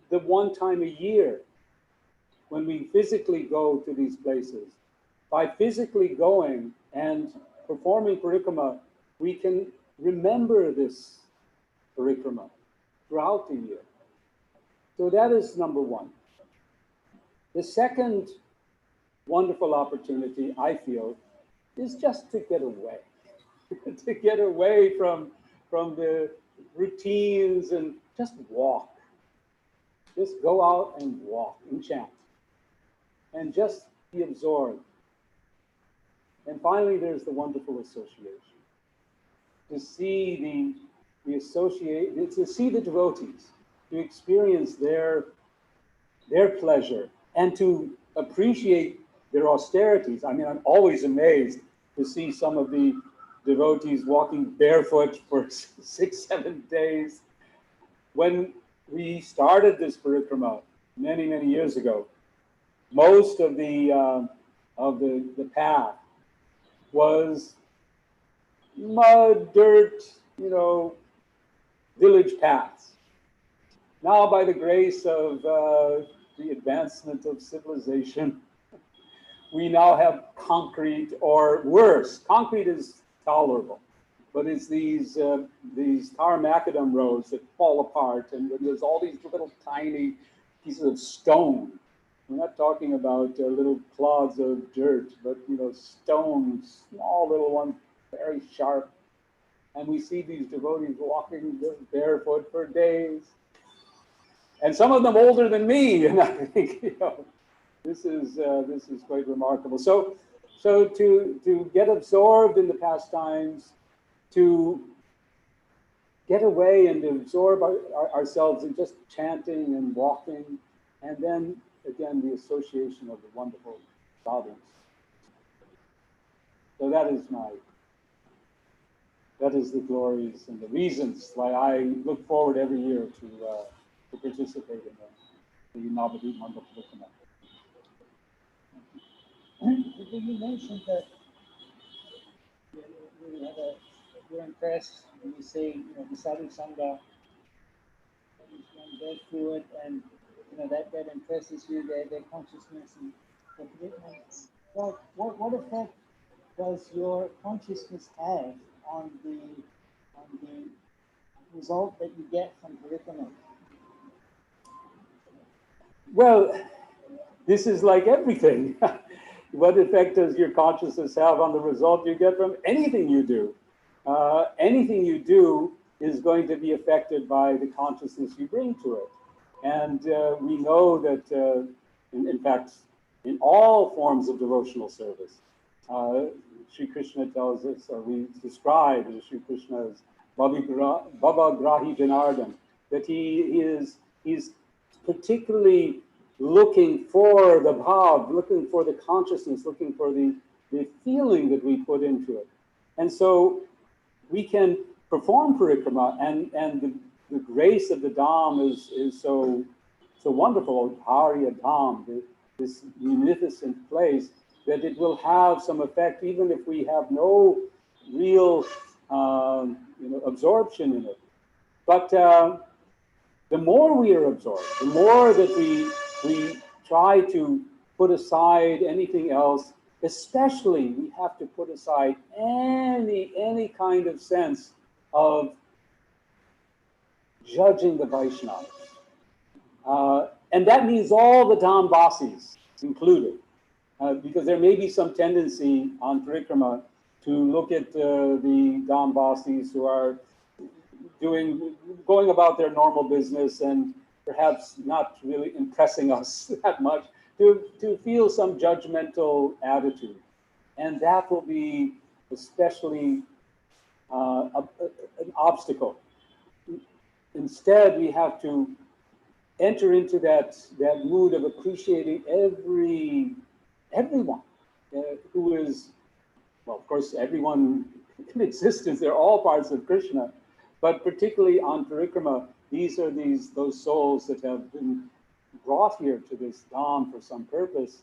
[SPEAKER 14] the one time a year when we physically go to these places. By physically going and performing parikrama, we can remember this parikrama throughout the year. So that is number one. The second wonderful opportunity, I feel, is just to get away. To get away from the routines and just walk. Just go out and walk and chant. And just be absorbed. And finally, there's the wonderful association. To see to see the devotees, to experience their pleasure, and to appreciate their austerities. I mean, I'm always amazed to see some of the devotees walking barefoot for 6-7 days. When we started this parikrama many years ago, most of the path was mud, dirt, village paths. Now, by the grace of the advancement of civilization, we now have concrete, or worse. Concrete is tolerable, but it's these tar macadam roads that fall apart, and there's all these little tiny pieces of stone. We're not talking about little clods of dirt, but stones, small little ones, very sharp. And we see these devotees walking barefoot for days, and some of them older than me. And I think this is quite remarkable. So to get absorbed in the pastimes, to get away and to absorb ourselves in just chanting and walking, and then again the association of the wonderful sadhus. So that is the glories and the reasons why I look forward every year to participate in the Navadip Mandal Parikrama.
[SPEAKER 7] You mentioned that you're impressed when you see the sadhu sangha go through it, and that impresses you, their consciousness and their commitment. Well, what effect does your consciousness have on the
[SPEAKER 15] result that you get from Parikrama?
[SPEAKER 14] Well, this is like everything. What effect does your consciousness have on the result you get from anything you do? Anything you do is going to be affected by the consciousness you bring to it. And we know that, in fact, in all forms of devotional service, Sri Krishna tells us, or we describe Sri Krishna as Baba Grahi Janardhan, that he's particularly looking for the bhav, looking for the consciousness, looking for the feeling that we put into it. And so we can perform parikrama, and the grace of the Dham is so wonderful, Arya Dham, this munificent place, that it will have some effect even if we have no real absorption in it. But the more we are absorbed, the more that we try to put aside anything else, especially we have to put aside any kind of sense of judging the Vaishnavas. And that means all the Dhamvasis included, because there may be some tendency on Parikrama to look at the Dhamvasis who are going about their normal business and perhaps not really impressing us that much, to feel some judgmental attitude. And that will be especially an obstacle. Instead, we have to enter into that mood of appreciating everyone who is, well, of course, everyone in existence. They're all parts of Krishna, but particularly on Parikrama, these are those souls that have been brought here to this Dham for some purpose,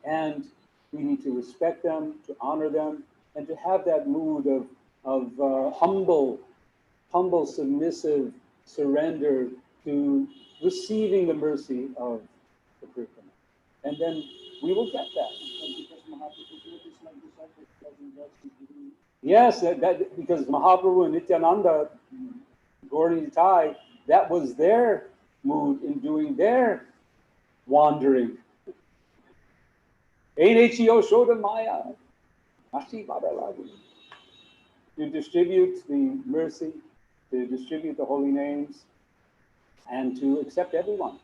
[SPEAKER 14] and we need to respect them, to honor them, and to have that mood of humble, submissive surrender to receiving the mercy of the Parikrama. And then we will get that. Yes, that because Mahaprabhu and Nityananda, Gaura Nitai, that was their mood in doing their wandering. To distribute the mercy, to distribute the holy names, and to accept everyone,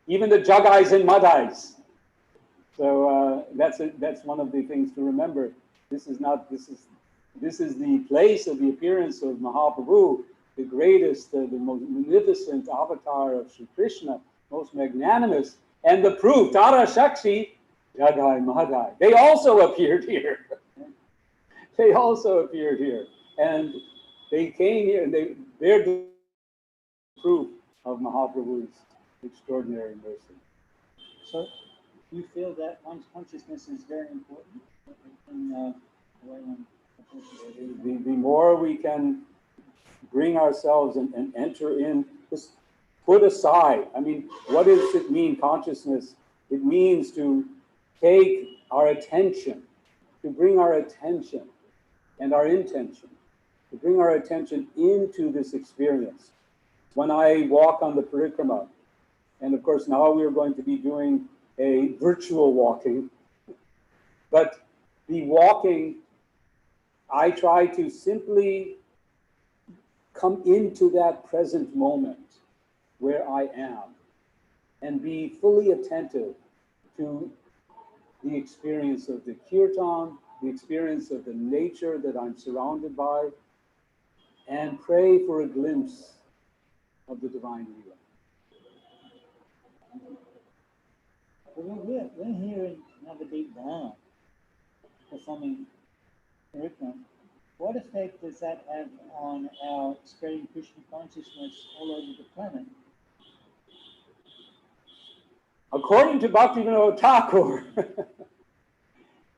[SPEAKER 14] even the Jagais and Madhais. So that's one of the things to remember. This is the place of the appearance of Mahaprabhu, the greatest, the most magnificent avatar of Sri Krishna, most magnanimous, and the proof, Tara Shakshi, Jagai Madhai. They also appeared here. They also appeared here. And they came here, and they're the proof of Mahaprabhu's extraordinary mercy.
[SPEAKER 15] So you feel that one's consciousness is very important in the way one approaches it?
[SPEAKER 14] The more we can bring ourselves and enter in, just put aside. I mean, what does it mean, consciousness? It means to take our attention, to bring our attention and our intention, to bring our attention into this experience. When I walk on the Parikrama, and of course now we are going to be doing a virtual walking, but the walking, I try to simply come into that present moment where I am and be fully attentive to the experience of the kirtan, the experience of the nature that I'm surrounded by, and pray for a glimpse of the divine Leela.
[SPEAKER 15] We're here in Navadvip Dham performing Parikrama. What effect does that have on our spreading Krishna consciousness all over the planet?
[SPEAKER 14] According to Bhaktivinoda Thakur,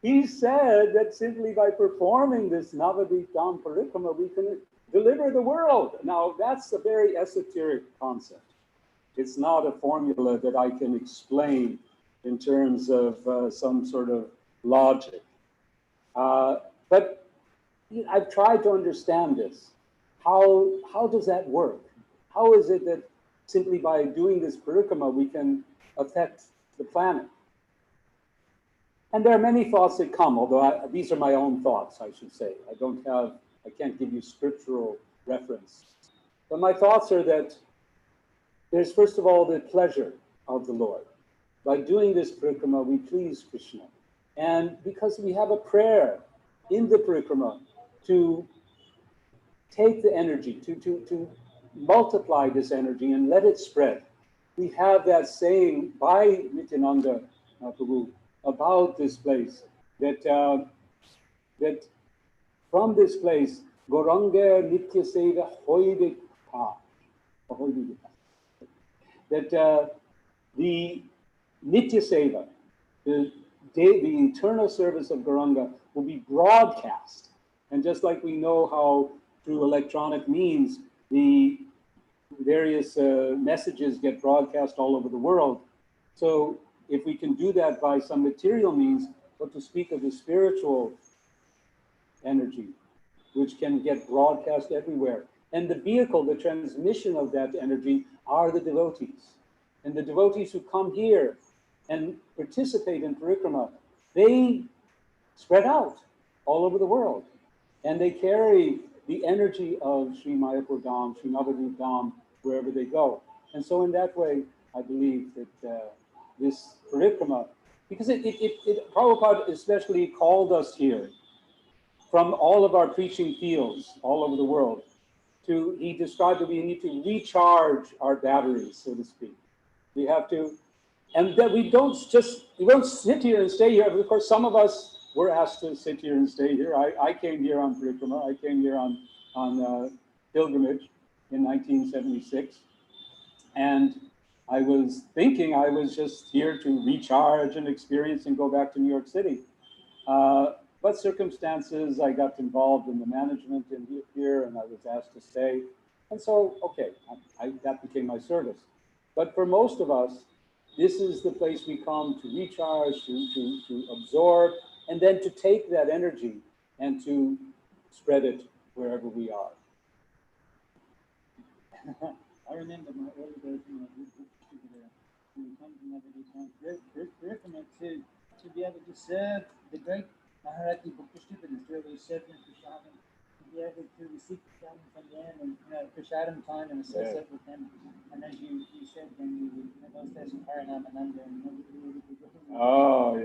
[SPEAKER 14] he said that simply by performing this Navadvip Dham Parikrama, we can deliver the world. Now, that's a very esoteric concept. It's not a formula that I can explain in terms of some sort of logic. But I've tried to understand this. how does that work? How is it that simply by doing this parikrama we can affect the planet? And there are many thoughts that come, although these are my own thoughts, I should say. I can't give you scriptural reference. But my thoughts are that there's first of all the pleasure of the Lord. By doing this parikrama, we please Krishna. And because we have a prayer in the parikrama to take the energy, to multiply this energy and let it spread. We have that saying by Nityananda Prabhu about this place, that that from this place, Goranga Nitya Seva Hoide Pa. That the Nitya Seva, the eternal service of Gauranga will be broadcast. And just like we know how through electronic means the various messages get broadcast all over the world, so if we can do that by some material means, but to speak of the spiritual energy, which can get broadcast everywhere. And the vehicle, the transmission of that energy are the devotees. And the devotees who come here and participate in Parikrama, they spread out all over the world. And they carry the energy of Sri Mayapur Dham, Sri Navadvip Dham, wherever they go. And so in that way, I believe that this Parikrama, because Prabhupada especially called us here from all of our preaching fields all over the world, he described that we need to recharge our batteries, so to speak. We have to, and that we don't sit here and stay here. Of course, some of us were asked to sit here and stay here. I came here on Parikrama. I came here on pilgrimage in 1976. And I was thinking I was just here to recharge and experience and go back to New York City. But circumstances, I got involved in the management in here and I was asked to stay. And so, okay, that became my service. But for most of us, this is the place we come to recharge, to absorb, and then to take that energy and to spread it wherever we are.
[SPEAKER 15] I remember my early days when I was come to Parikrama to be able to serve the great Maharati Bhakti-Stupidas, to be able to serve them Prashadam, to be able to receive Prashadam from them and Prashadam time and associate with them. And as you said, when you those days of Paranamananda and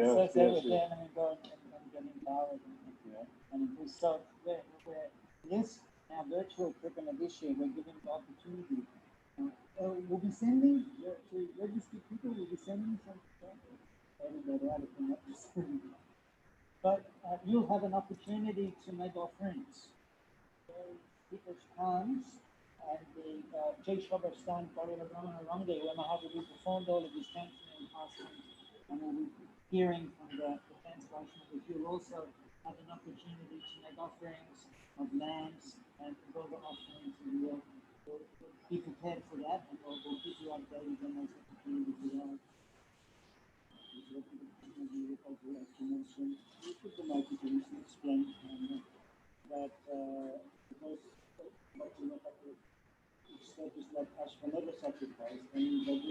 [SPEAKER 15] associate with them and go and get empowered. And it was so where this our virtual Parikrama this year, we're giving the opportunity. We'll be sending to registered people. We'll be sending some. But you'll have an opportunity to make offerings. So people comes and the Jai Shabastan Parikrama Range, where Mahaprabhu performed all of his chanting and pastimes, and we'll be hearing from the translation of it. You'll also have an opportunity to make offerings of lambs and go the offerings, and we'll be prepared for that, and we'll keep you updated on those opportunities we have. Explain that because status like Ashwamedha sacrifice, and with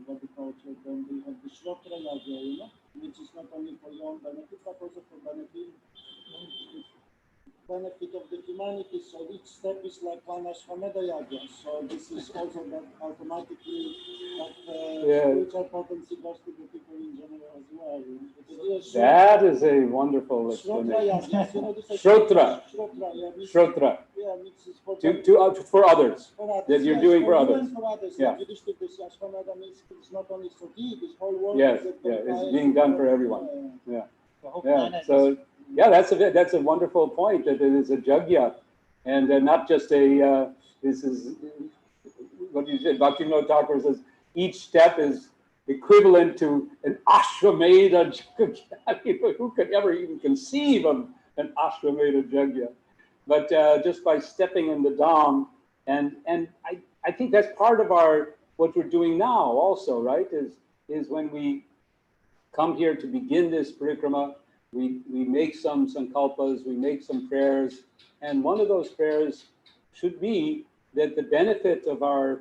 [SPEAKER 15] agriculture, then we have the Shlotra Yajna, which is not only for your own benefit, but also for benefit of the humanity. So each step is like one Ashwamedha Yajna. So this is also that automatically spiritual potency goes to the people in general as well.
[SPEAKER 14] That is a wonderful explanation. Shrotra. For others. That you're doing for others. Yeah.
[SPEAKER 15] It's not only for thee, this whole world.
[SPEAKER 14] Yes, it's being done for everyone. Yeah. So that's a wonderful point, that it is a jagya, and not just a. This is what you said. Bhaktivinoda Thakur says each step is equivalent to an Ashwamedha Jagya. Who could ever even conceive of an Ashwamedha Jagya? But just by stepping in the Dham, and I think that's part of what we're doing now also, right? Is when we come here to begin this parikrama, we make some sankalpas, we make some prayers, And one of those prayers should be that the benefit of our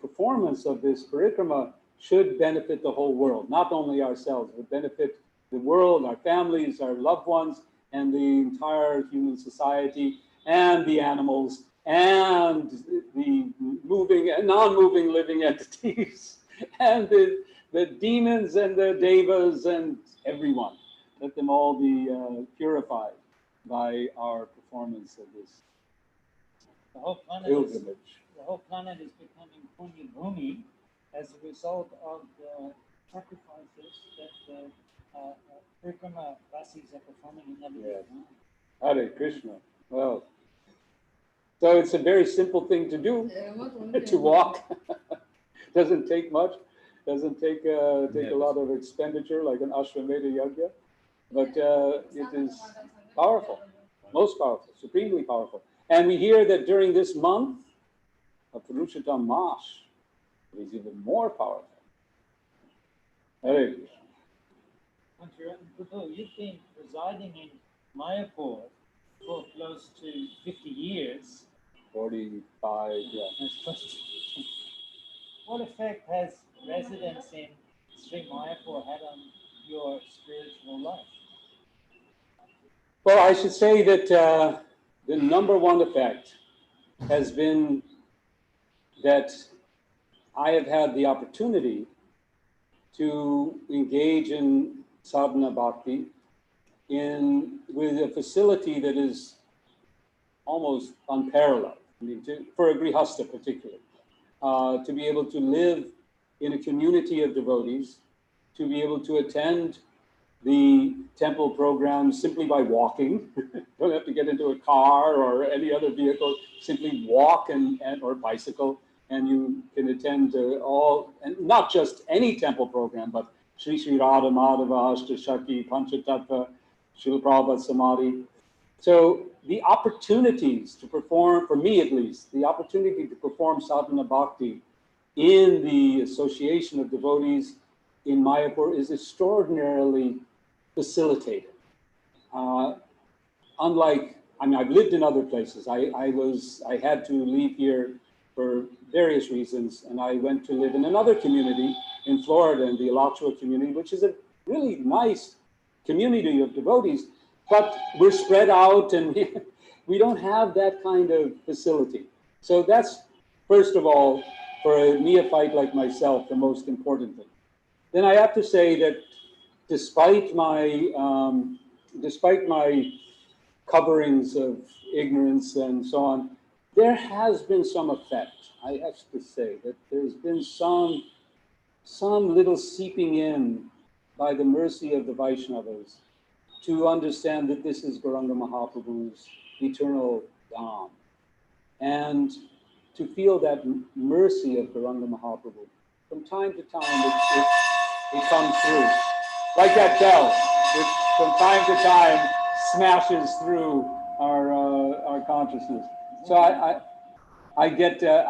[SPEAKER 14] performance of this parikrama should benefit the whole world, not only ourselves, but benefit the world, our families, our loved ones, and the entire human society, and the animals, and the moving and non-moving living entities, and the demons and the devas and everyone. Let them all be purified by our performance of this pilgrimage.
[SPEAKER 15] The whole planet is becoming Punya Bhumi as a result of the sacrifices that the Parikrama Vasis are performing in Navadvip.
[SPEAKER 14] Yes. Hare Krishna. Well, so it's a very simple thing to do, to walk. Doesn't take much. Doesn't take a lot of expenditure like an Ashwamedha Yajna. But it is powerful, most powerful, supremely powerful. And we hear that during this month of Purushottam Mas, it is even more powerful. Hare Krishna.
[SPEAKER 15] You've been residing in Mayapur for close to 50 years.
[SPEAKER 14] 45, yeah.
[SPEAKER 15] What effect has residence in Sri Mayapur had on your spiritual life?
[SPEAKER 14] Well, I should say that the number one effect has been that I have had the opportunity to engage in sadhana bhakti with a facility that is almost unparalleled. I mean, for a grihastha particularly, to be able to live in a community of devotees, to be able to attend the temple program simply by walking. Don't have to get into a car or any other vehicle. Simply walk or bicycle, and you can attend all, and not just any temple program, but Sri Sri Radha Madhava Ashtashaki Panchatattva Srila Prabhupada Samadhi. So the opportunities to perform, for me at least, the opportunity to perform sadhana bhakti in the association of devotees in Mayapur is extraordinarily facilitated. Unlike, I mean, I've lived in other places. I had to leave here for various reasons, and I went to live in another community in Florida, in the Alachua community, which is a really nice community of devotees, but we're spread out and we don't have that kind of facility. So that's, first of all, for a neophyte like myself, the most important thing. Then I have to say that despite my coverings of ignorance and so on, there has been some effect. I have to say that there's been some little seeping in by the mercy of the Vaishnavas to understand that this is Gauranga Mahaprabhu's eternal Dham, and to feel that mercy of Gauranga Mahaprabhu. From time to time, it comes through, like that bell, which from time to time smashes through our consciousness. So I get that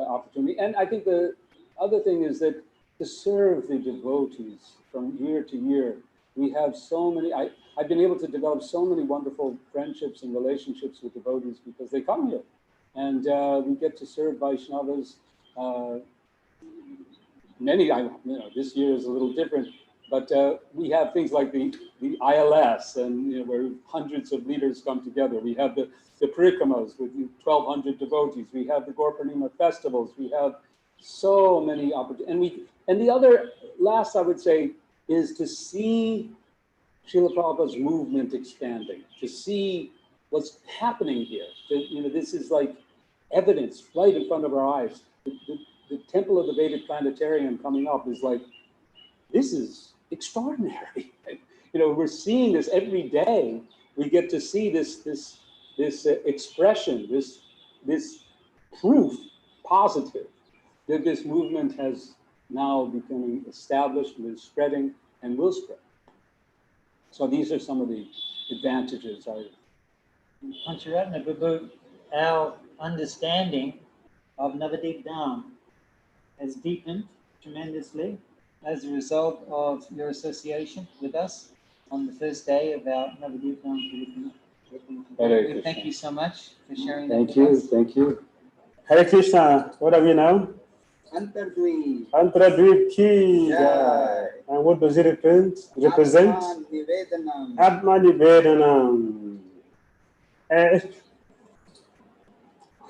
[SPEAKER 14] opportunity, and I think the other thing is that to serve the devotees from year to year, we have so many. I've been able to develop so many wonderful friendships and relationships with devotees because they come here, and we get to serve Vaishnavas. Many, this year is a little different, but we have things like the ILS, and where hundreds of leaders come together. We have the Parikramas with 1,200 devotees. We have the Gaura Purnima festivals. We have so many opportunities. And the other, last I would say, is to see Srila Prabhupada's movement expanding, to see what's happening here. This is like evidence right in front of our eyes. The Temple of the Vedic Planetarium coming up is like, this is extraordinary. We're seeing this every day. We get to see this expression, this proof, positive, that this movement has now becoming established and is spreading and will spread. So these are some of the advantages.
[SPEAKER 15] Pancharatna Prabhu, our understanding of Navadvip Dham has deepened tremendously as a result of your association with us on the first day of our Navadvip Dham Parikrama.
[SPEAKER 14] Hare
[SPEAKER 15] Thank you so much for sharing that
[SPEAKER 14] Thank
[SPEAKER 15] with
[SPEAKER 14] you,
[SPEAKER 15] us.
[SPEAKER 14] thank you. Hare Krishna, what are we now?
[SPEAKER 10] Antardvi.
[SPEAKER 14] Antradvip ki
[SPEAKER 10] Jai.
[SPEAKER 14] jai. And what does it represent?
[SPEAKER 10] Atman Nivedanam.
[SPEAKER 14] Atma Nivedanam. And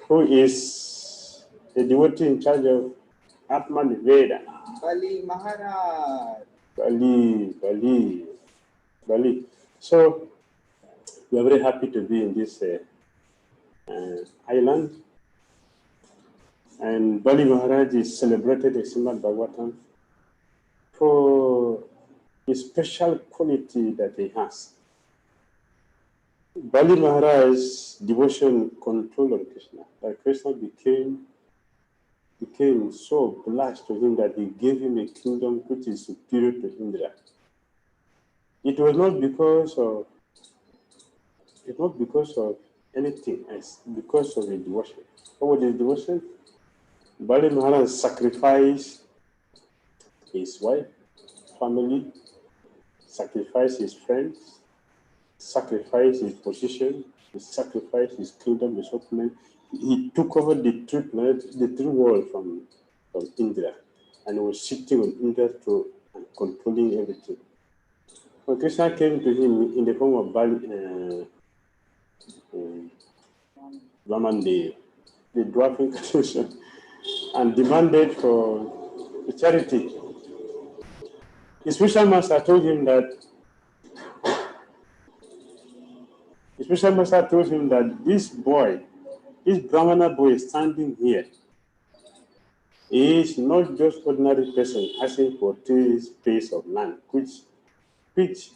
[SPEAKER 14] who is the devotee in charge of Atma Nivedana?
[SPEAKER 10] Bali Maharaj.
[SPEAKER 14] Bali. So we are very happy to be in this island. And Bali Maharaj is celebrated in Srimad Bhagavatam for the special quality that he has. Bali Maharaj's devotion control of Krishna, that Krishna became so blessed to him that he gave him a kingdom which is superior to Indra. It was not because of anything else, because of his devotion. What was his devotion? Bali Maharaj sacrificed his wife, family, sacrificed his friends, sacrificed his position, he sacrificed his kingdom, his opulence. He took over the three planets, the three worlds from Indra, and he was sitting on Indra's throne and controlling everything. When Krishna came to him in the form of Vamandev, the dwarf incarnation, and demanded for charity, his spiritual master told him that this boy, this Brahmana boy standing here, is not just ordinary person asking for 3 space of land, which is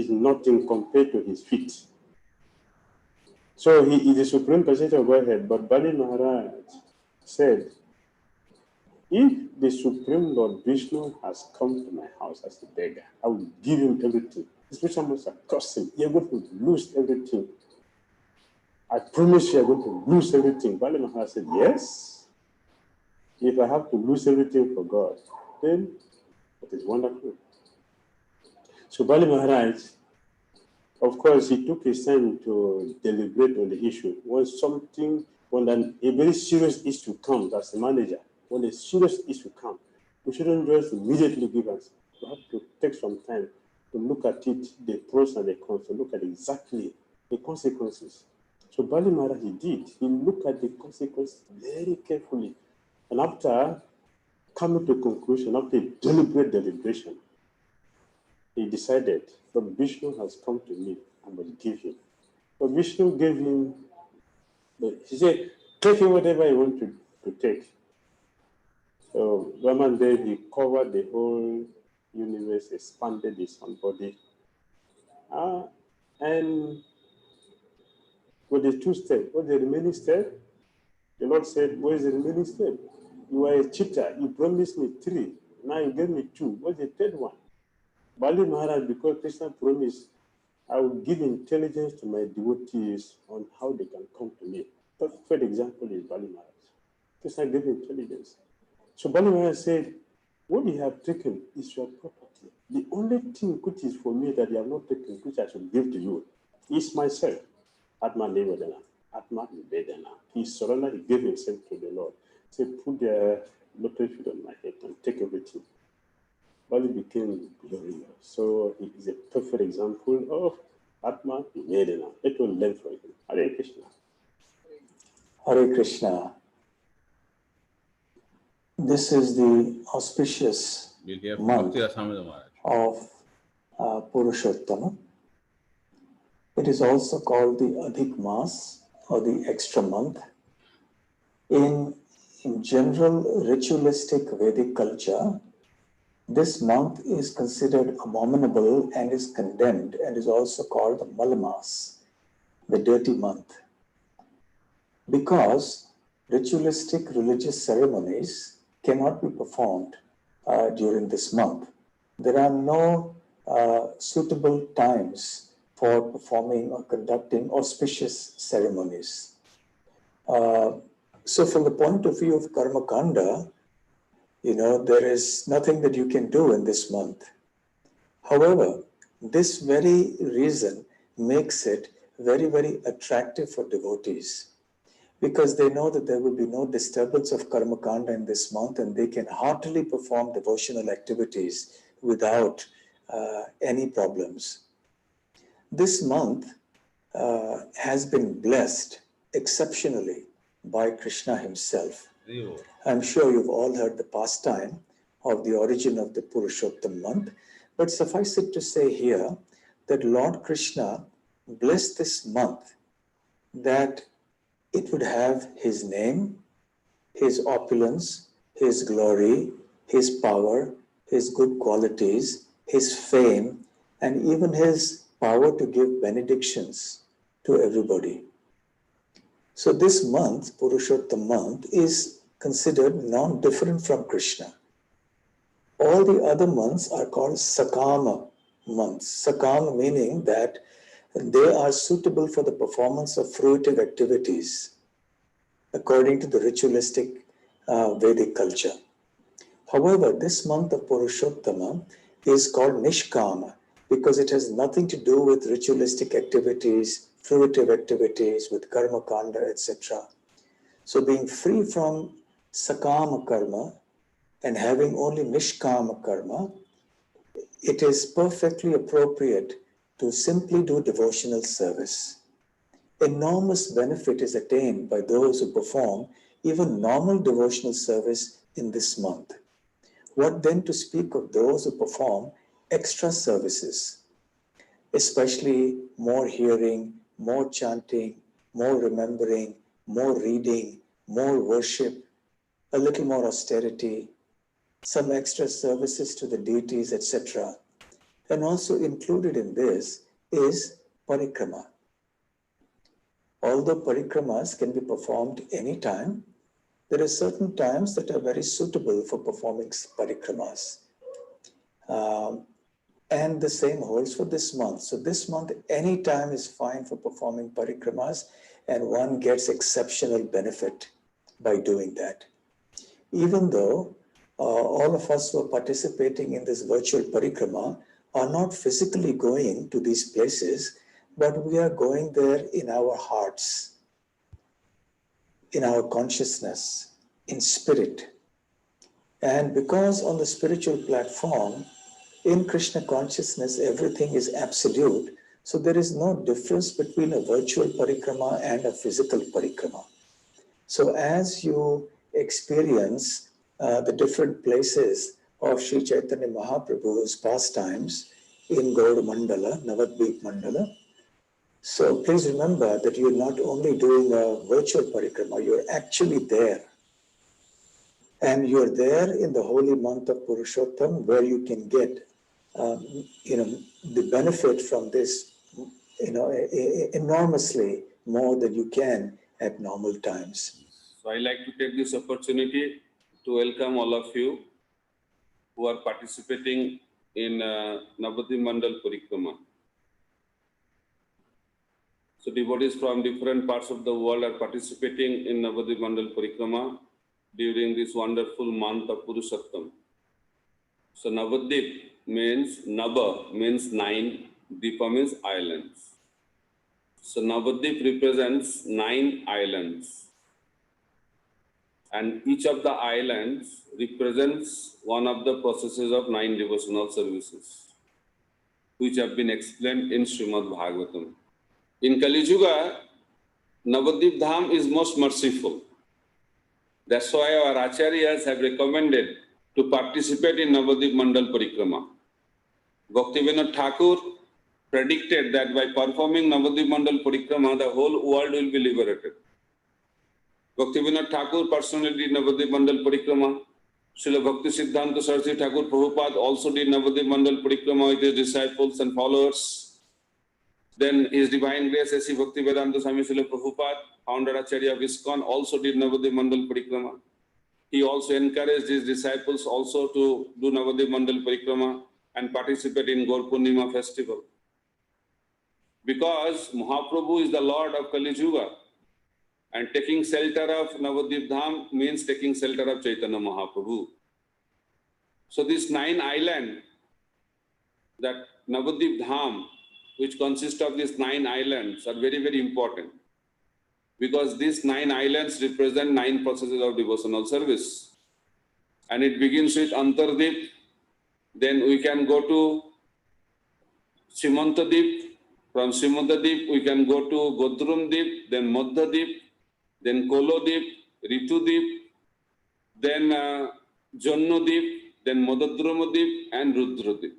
[SPEAKER 14] nothing compared to his feet. So he is the supreme personality of Godhead. But Bali Maharaj said, if the Supreme Lord Vishnu has come to my house as a beggar, I will give him everything. The spiritual master cursed him. You're going to lose everything. I promise you're going to lose everything. Bali Maharaj said, yes. If I have to lose everything for God, then it is wonderful. So Bali Maharaj, of course, he took his time to deliberate on the issue. When a very serious issue comes as a manager, when a serious issue comes, we shouldn't just immediately give us. We have to take some time to look at it, the pros and the cons, to look at exactly the consequences. So Bali Maharaj, he did. He looked at the consequences very carefully. And after coming to a conclusion, after a deliberate deliberation, he decided that Vishnu has come to me, I must give him. So Vishnu gave him, he said, take him whatever you want to take. So Ramandev, he covered the whole universe, expanded his own body. And with the 2 steps, what's the remaining step? The Lord said, what is the remaining step? You are a cheater. You promised me 3. Now you gave me 2. What's the 3rd one? Bali Maharaj, because Krishna promised, I will give intelligence to my devotees on how they can come to me. Perfect example is Bali Maharaj. Krishna gave intelligence. So Bali Maharaj said, what you have taken is your property. The only thing which is for me that you have not taken, which I should give to you, is myself. Atma Nivedana. Atma Nivedana. He surrendered, he gave himself to the Lord. He said, put the lotus feet on my head and take everything. Bali became glorious. So it is a perfect example of Atma Nivedana. Let us learn from him. Hare Krishna.
[SPEAKER 11] Hare Krishna. This is the auspicious month of Purushottama. It is also called the Aadivaas, or the extra month. In general ritualistic Vedic culture, this month is considered abominable and is condemned, and is also called the Malamas, the dirty month. Because ritualistic religious ceremonies cannot be performed during this month. There are no suitable times for performing or conducting auspicious ceremonies. So from the point of view of Karma Kanda, there is nothing that you can do in this month. However, this very reason makes it
[SPEAKER 16] very, very attractive for devotees, because they know that there will be no disturbance of karma kanda in this month, and they can heartily perform devotional activities without any problems. This month has been blessed exceptionally by Krishna himself. I'm sure you've all heard the pastime of the origin of the Purushottam month, but suffice it to say here that Lord Krishna blessed this month that it would have his name, his opulence, his glory, his power, his good qualities, his fame, and even his power to give benedictions to everybody. So this month, Purushottam month, is considered non-different from Krishna. All the other months are called Sakama months. Sakama meaning that they are suitable for the performance of fruitive activities according to the ritualistic Vedic culture. However, this month of Purushottama is called Nishkama because it has nothing to do with ritualistic activities, fruitive activities, with karma kanda, etc. So being free from Sakama karma and having only Nishkama karma, it is perfectly appropriate to simply do devotional service. Enormous benefit is attained by those who perform even normal devotional service in this month. What then to speak of those who perform extra services, especially more hearing, more chanting, more remembering, more reading, more worship, a little more austerity, some extra services to the deities, etc. And also included in this is Parikrama. Although Parikramas can be performed anytime, there are certain times that are very suitable for performing Parikramas. And the same holds for this month. So this month, any time is fine for performing Parikramas, and one gets exceptional benefit by doing that. Even though all of us who are participating in this virtual Parikrama are not physically going to these places, but we are going there in our hearts, in our consciousness, in spirit. And because on the spiritual platform, in Krishna consciousness, everything is absolute. So there is no difference between a virtual parikrama and a physical parikrama. So as you experience the different places of Sri Chaitanya Mahaprabhu's pastimes in Gaura Mandala, Navadvip Mandala, so please remember that you're not only doing a virtual parikrama, you're actually there. And you're there in the holy month of Purushottam, where you can get the benefit from this, enormously more than you can at normal times.
[SPEAKER 4] So I like to take this opportunity to welcome all of you who are participating in Navadvip Mandal Parikrama. So devotees from different parts of the world are participating in Navadvip Mandal Parikrama during this wonderful month of Purushottam. So Navadvip means, Nava means 9, Dipa means islands. So Navadvip represents 9 islands. And each of the islands represents one of the processes of 9 devotional services, which have been explained in Srimad Bhagavatam. In Kali Yuga, Navadvip Dham is most merciful. That's why our Acharyas have recommended to participate in Navadvip Mandal Parikrama. Bhaktivinoda Thakur predicted that by performing Navadvip Mandal Parikrama, the whole world will be liberated. Bhaktivinoda Thakur personally did Navadvip Mandal Parikrama. Srila Bhakti Siddhanta Saraswati Thakur Prabhupada also did Navadvip Mandal Parikrama with his disciples and followers. Then His Divine Grace A.C. Bhaktivedanta Swami Srila Prabhupada, founder Acharya of ISKCON, also did Navadvip Mandal Parikrama. He also encouraged his disciples also to do Navadvip Mandal Parikrama and participate in Gaur Purnima festival. Because Mahaprabhu is the Lord of Kali Yuga, and taking shelter of Navadvip Dham means taking shelter of Chaitanya Mahaprabhu. So this 9 island, that Navadvip Dham, which consist of these 9 islands, are very, very important. Because these 9 islands represent 9 processes of devotional service. And it begins with Antardip, then we can go to Simantadip. From Simantadip, we can go to Godrumdip, then Madhadip, then Kolodip, Ritudip, then Jonnodip, then Madadrumadip, and Rudradip.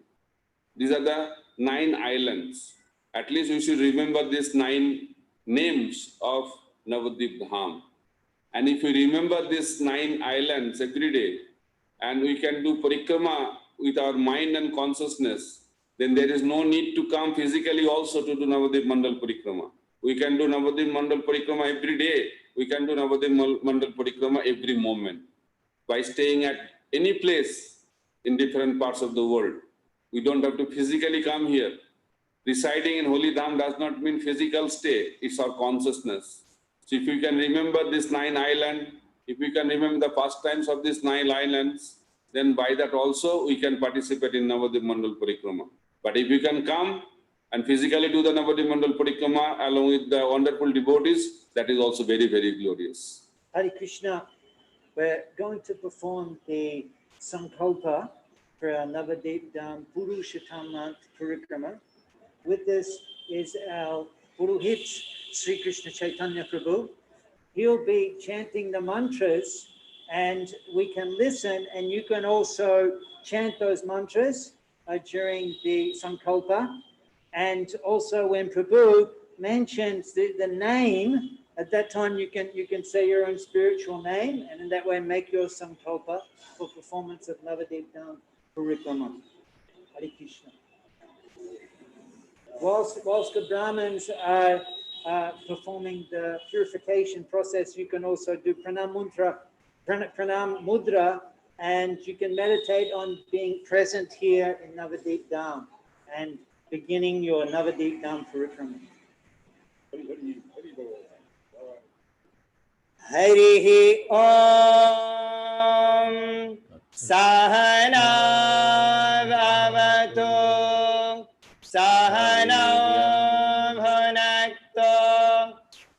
[SPEAKER 4] These are the 9 islands. At least we should remember these 9 names of Navadip Dham. And if we remember these 9 islands every day, and we can do parikrama with our mind and consciousness, then there is no need to come physically also to do Navadip Mandal Parikrama. We can do Navadip Mandal Parikrama every day. We can do Navadip Mandal Parikrama every moment by staying at any place in different parts of the world. We don't have to physically come here. Residing in Holy Dham does not mean physical stay, it's our consciousness. So if you can remember this 9 islands, if we can remember the pastimes of these 9 islands, then by that also we can participate in Navadip Mandal Parikrama. But if you can come and physically do the Navadip Mandal Parikrama along with the wonderful devotees, that is also very, very glorious.
[SPEAKER 7] Hare Krishna, we're going to perform the Sankalpa for our Navadip Dham Purushottama Parikrama. With this is our Purohit, Sri Krishna Chaitanya Prabhu. He'll be chanting the mantras and we can listen, and you can also chant those mantras during the Sankalpa. And also when Prabhu mentions the name, at that time you can say your own spiritual name, and in that way make your Sankalpa for performance of Navadip Dham Parikrama. Hare Krishna. Whilst the Brahmins are performing the purification process, you can also do pranam mudra, and you can meditate on being present here in Navadip Dham and beginning your Navadip Dham Parikrama. Harihi Om Sahana Bhavatu Sahana Bhunakto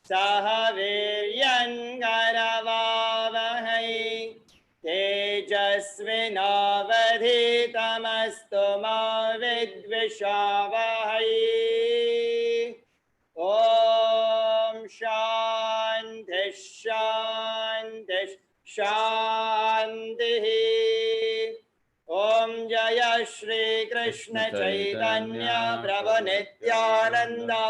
[SPEAKER 7] Sahaviryan Garavavahai Tejasvinavadhitamastu ma vidvishavahai. Om Shanti Shanti Shanti. Om Jaya Shri Krishna Chaitanya Prabhu Nityananda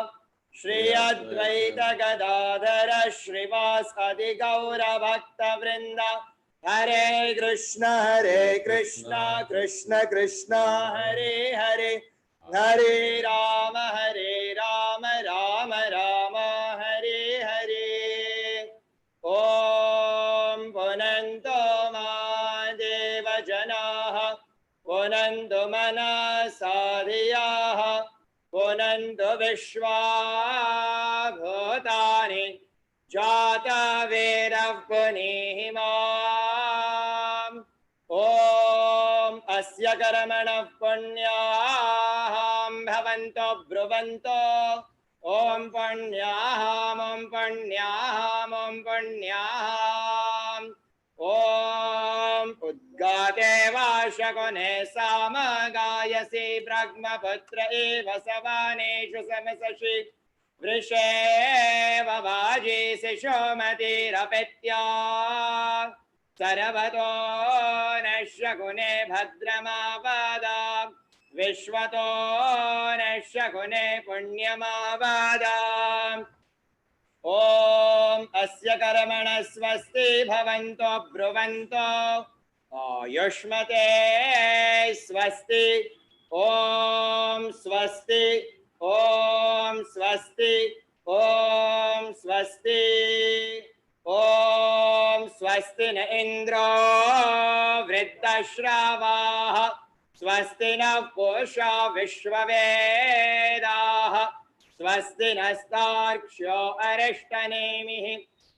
[SPEAKER 7] Shri Advaita Gadadhara Shrivas Adi Gaura Bhakta Vrinda. Hare Krishna Krishna Krishna Hare Hare, Hare Rama Rama Rama Hare Hare. Om Punanto Madeva Janaha Punanto Manasadhiyaha Punanto Vishwa Bhutani Jata Veda Punihimam. Om Asya Karamana Punyaham Bhavanto Bruvanto. Om Punyaham Om Punyaham Om Punyaham. Om Udgate Vashakone Samagayasi Brahmaputra Eva Savaneshu Samasashi Vrisheva Vaji Sishomati Rapetya Saravato Nashakune Bhadramavada Vishwato Nashakune Punyamavada. Om Asya Karamana Swasti Bhavanto Bruvanto Ayushmate Swasti. Om Swasti. Om Swasti. Om Swasti. Om Swasti na Indra Vriddashravaha Swasti na Pusha Vishwavedaha Swasti nastarksho arishtanemihi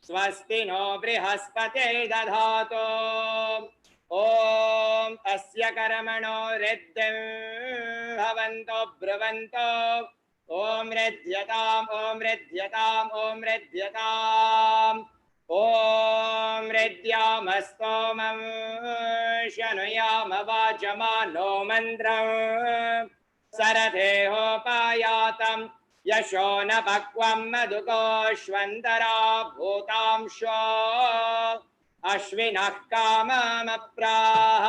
[SPEAKER 7] Swasti no brihaspate dadhato. Om Asya Karamano Riddhim Bhavanto Bruvanto.
[SPEAKER 17] ॐ हृद्यताम् ॐ हृद्यताम् ॐ हृद्यताम् ॐ हृद्यामस्तोमं शनुयाम वाचमानो मन्त्रम् सरथेहोपायातं यशो न भक्वं मधुकोष्वन्तरा भूतांशो अश्विनः काममप्राह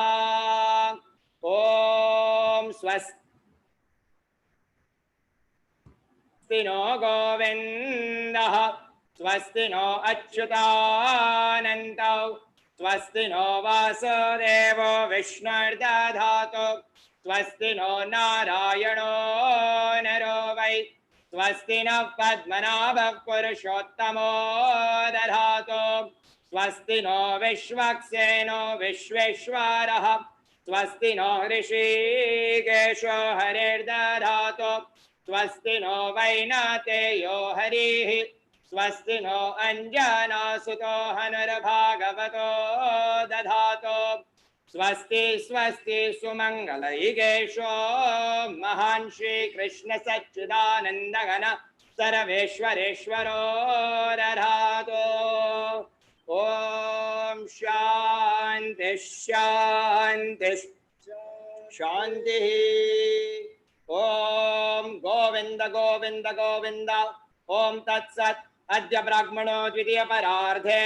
[SPEAKER 17] ॐ स्वस्ति no गोविन्दः स्वस्ति no अच्युतानन्तौ स्वस्ति no वासुदेवो विष्णुर्दधातु स्वस्ति no नारायणो नरो वै स्वस्ति नः पद्मनाभः पुरुषोत्तमो दधातु स्वस्ति नो विश्वक्सेनो विश्वेश्वरः स्वस्ति नो ऋषिकेशो हरिर्दधातु स्वस्ति नो वैनातेयो हरिः स्वस्ति नो अञ्जनासुतो हनुर्भागवतो दधातु स्वस्ति स्वस्ति सुमङ्गलैकेशो महान् श्रीकृष्ण सच्चिदानन्दघन सर्वेश्वरेश्वरो दधातु ॐ शान्तिः शान्तिः शान्तिः ॐ गोविन्द गोविन्द गोविन्द ॐ तत्सत् अद्य ब्राह्मणो द्वितीयपरार्धे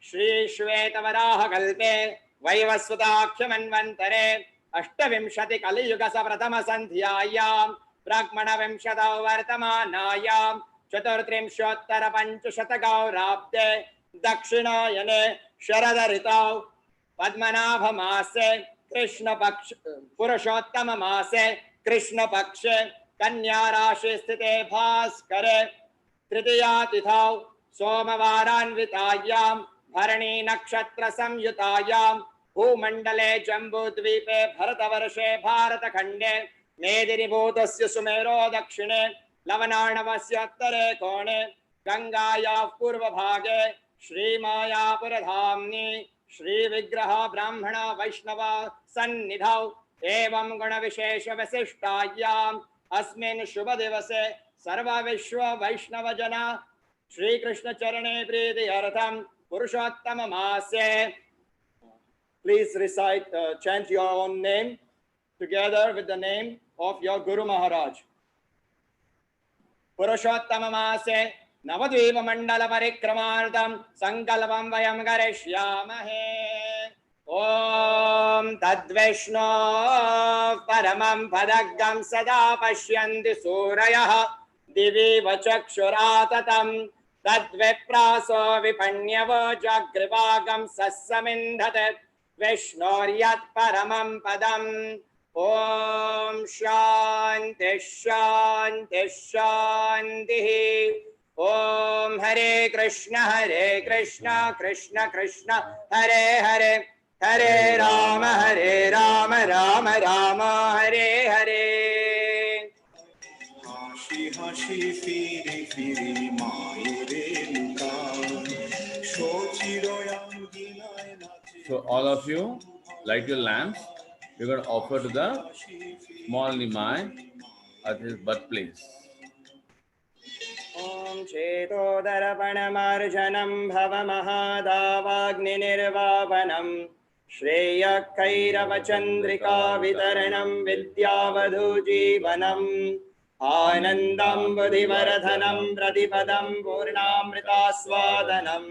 [SPEAKER 17] श्रीश्वेतवराहकल्पे वैवस्वताख्यमन्वन्तरे अष्टविंशतिकलियुगसप्रथमसन्ध्यायां ब्राह्मणविंशतौ वर्तमानायां चतुर्त्रिंशोत्तरपञ्चशतगौराब्दे दक्षिणायने शरदऋतौ पद्मनाभमासे कृष्णपक्ष पुरुषोत्तममासे कृष्णपक्षे कन्याराशि स्थिते भास्करे तृतीयातिथौ सोमवारान्वितायां भरणी नक्षत्र संयुतायां भूमण्डले जम्बूद्वीपे भरतवर्षे भारतखण्डे मेदिनीभूतस्य सुमेरो दक्षिणे लवनार्णवस्योत्तरे कोणे गंगायाः पूर्वभागे श्रीमायापुरधाम्नि श्रीविग्रह ब्राह्मण वैष्णव सन्निधौ एवं गुणविशेष विशिष्टायाम् अस्मिन् शुभ दिवसे सर्व विश्व वैष्णव जना श्री कृष्ण चरणे प्रीत्यर्थं पुरुषोत्तम मासे. Please recite, chant your own name together with the name of your Guru Maharaj. पुरुषोत्तम मासे नवद्वीप मंडल परिक्रमार्थं संकल्पं वयं करिष्यामहे. ॐ तद्विष्णो परमं पदग्गं सदा पश्यन्ति सूरयः दिवि वचक्षुराततं तद्विप्रासो विपण्यवो जागृवागं सस्समिन्धते विष्णोर्यत् परमं पदम्. ॐ शान्तिः शान्तिः शान्तिः. ॐ हरे कृष्ण कृष्ण कृष्ण हरे हरे हरे राम राम राम हरे हरे.
[SPEAKER 18] হাসি হাসি ফিরে ফিরে মায়ের লুকা সচিরয়াঙ্গিনায় নাচে.
[SPEAKER 3] So all of you light your lamps. We're going to offer to the small Nimai at his birthplace.
[SPEAKER 17] ॐ चेतोदर्पणमार्जनं भवमहादावाग्निर्वापनं श्रेयःकैरवचन्द्रिका वितरणं विद्यावधूजीवनम् आनन्दाम्बुधिवर्धनं प्रतिपदं पूर्णामृतास्वादनं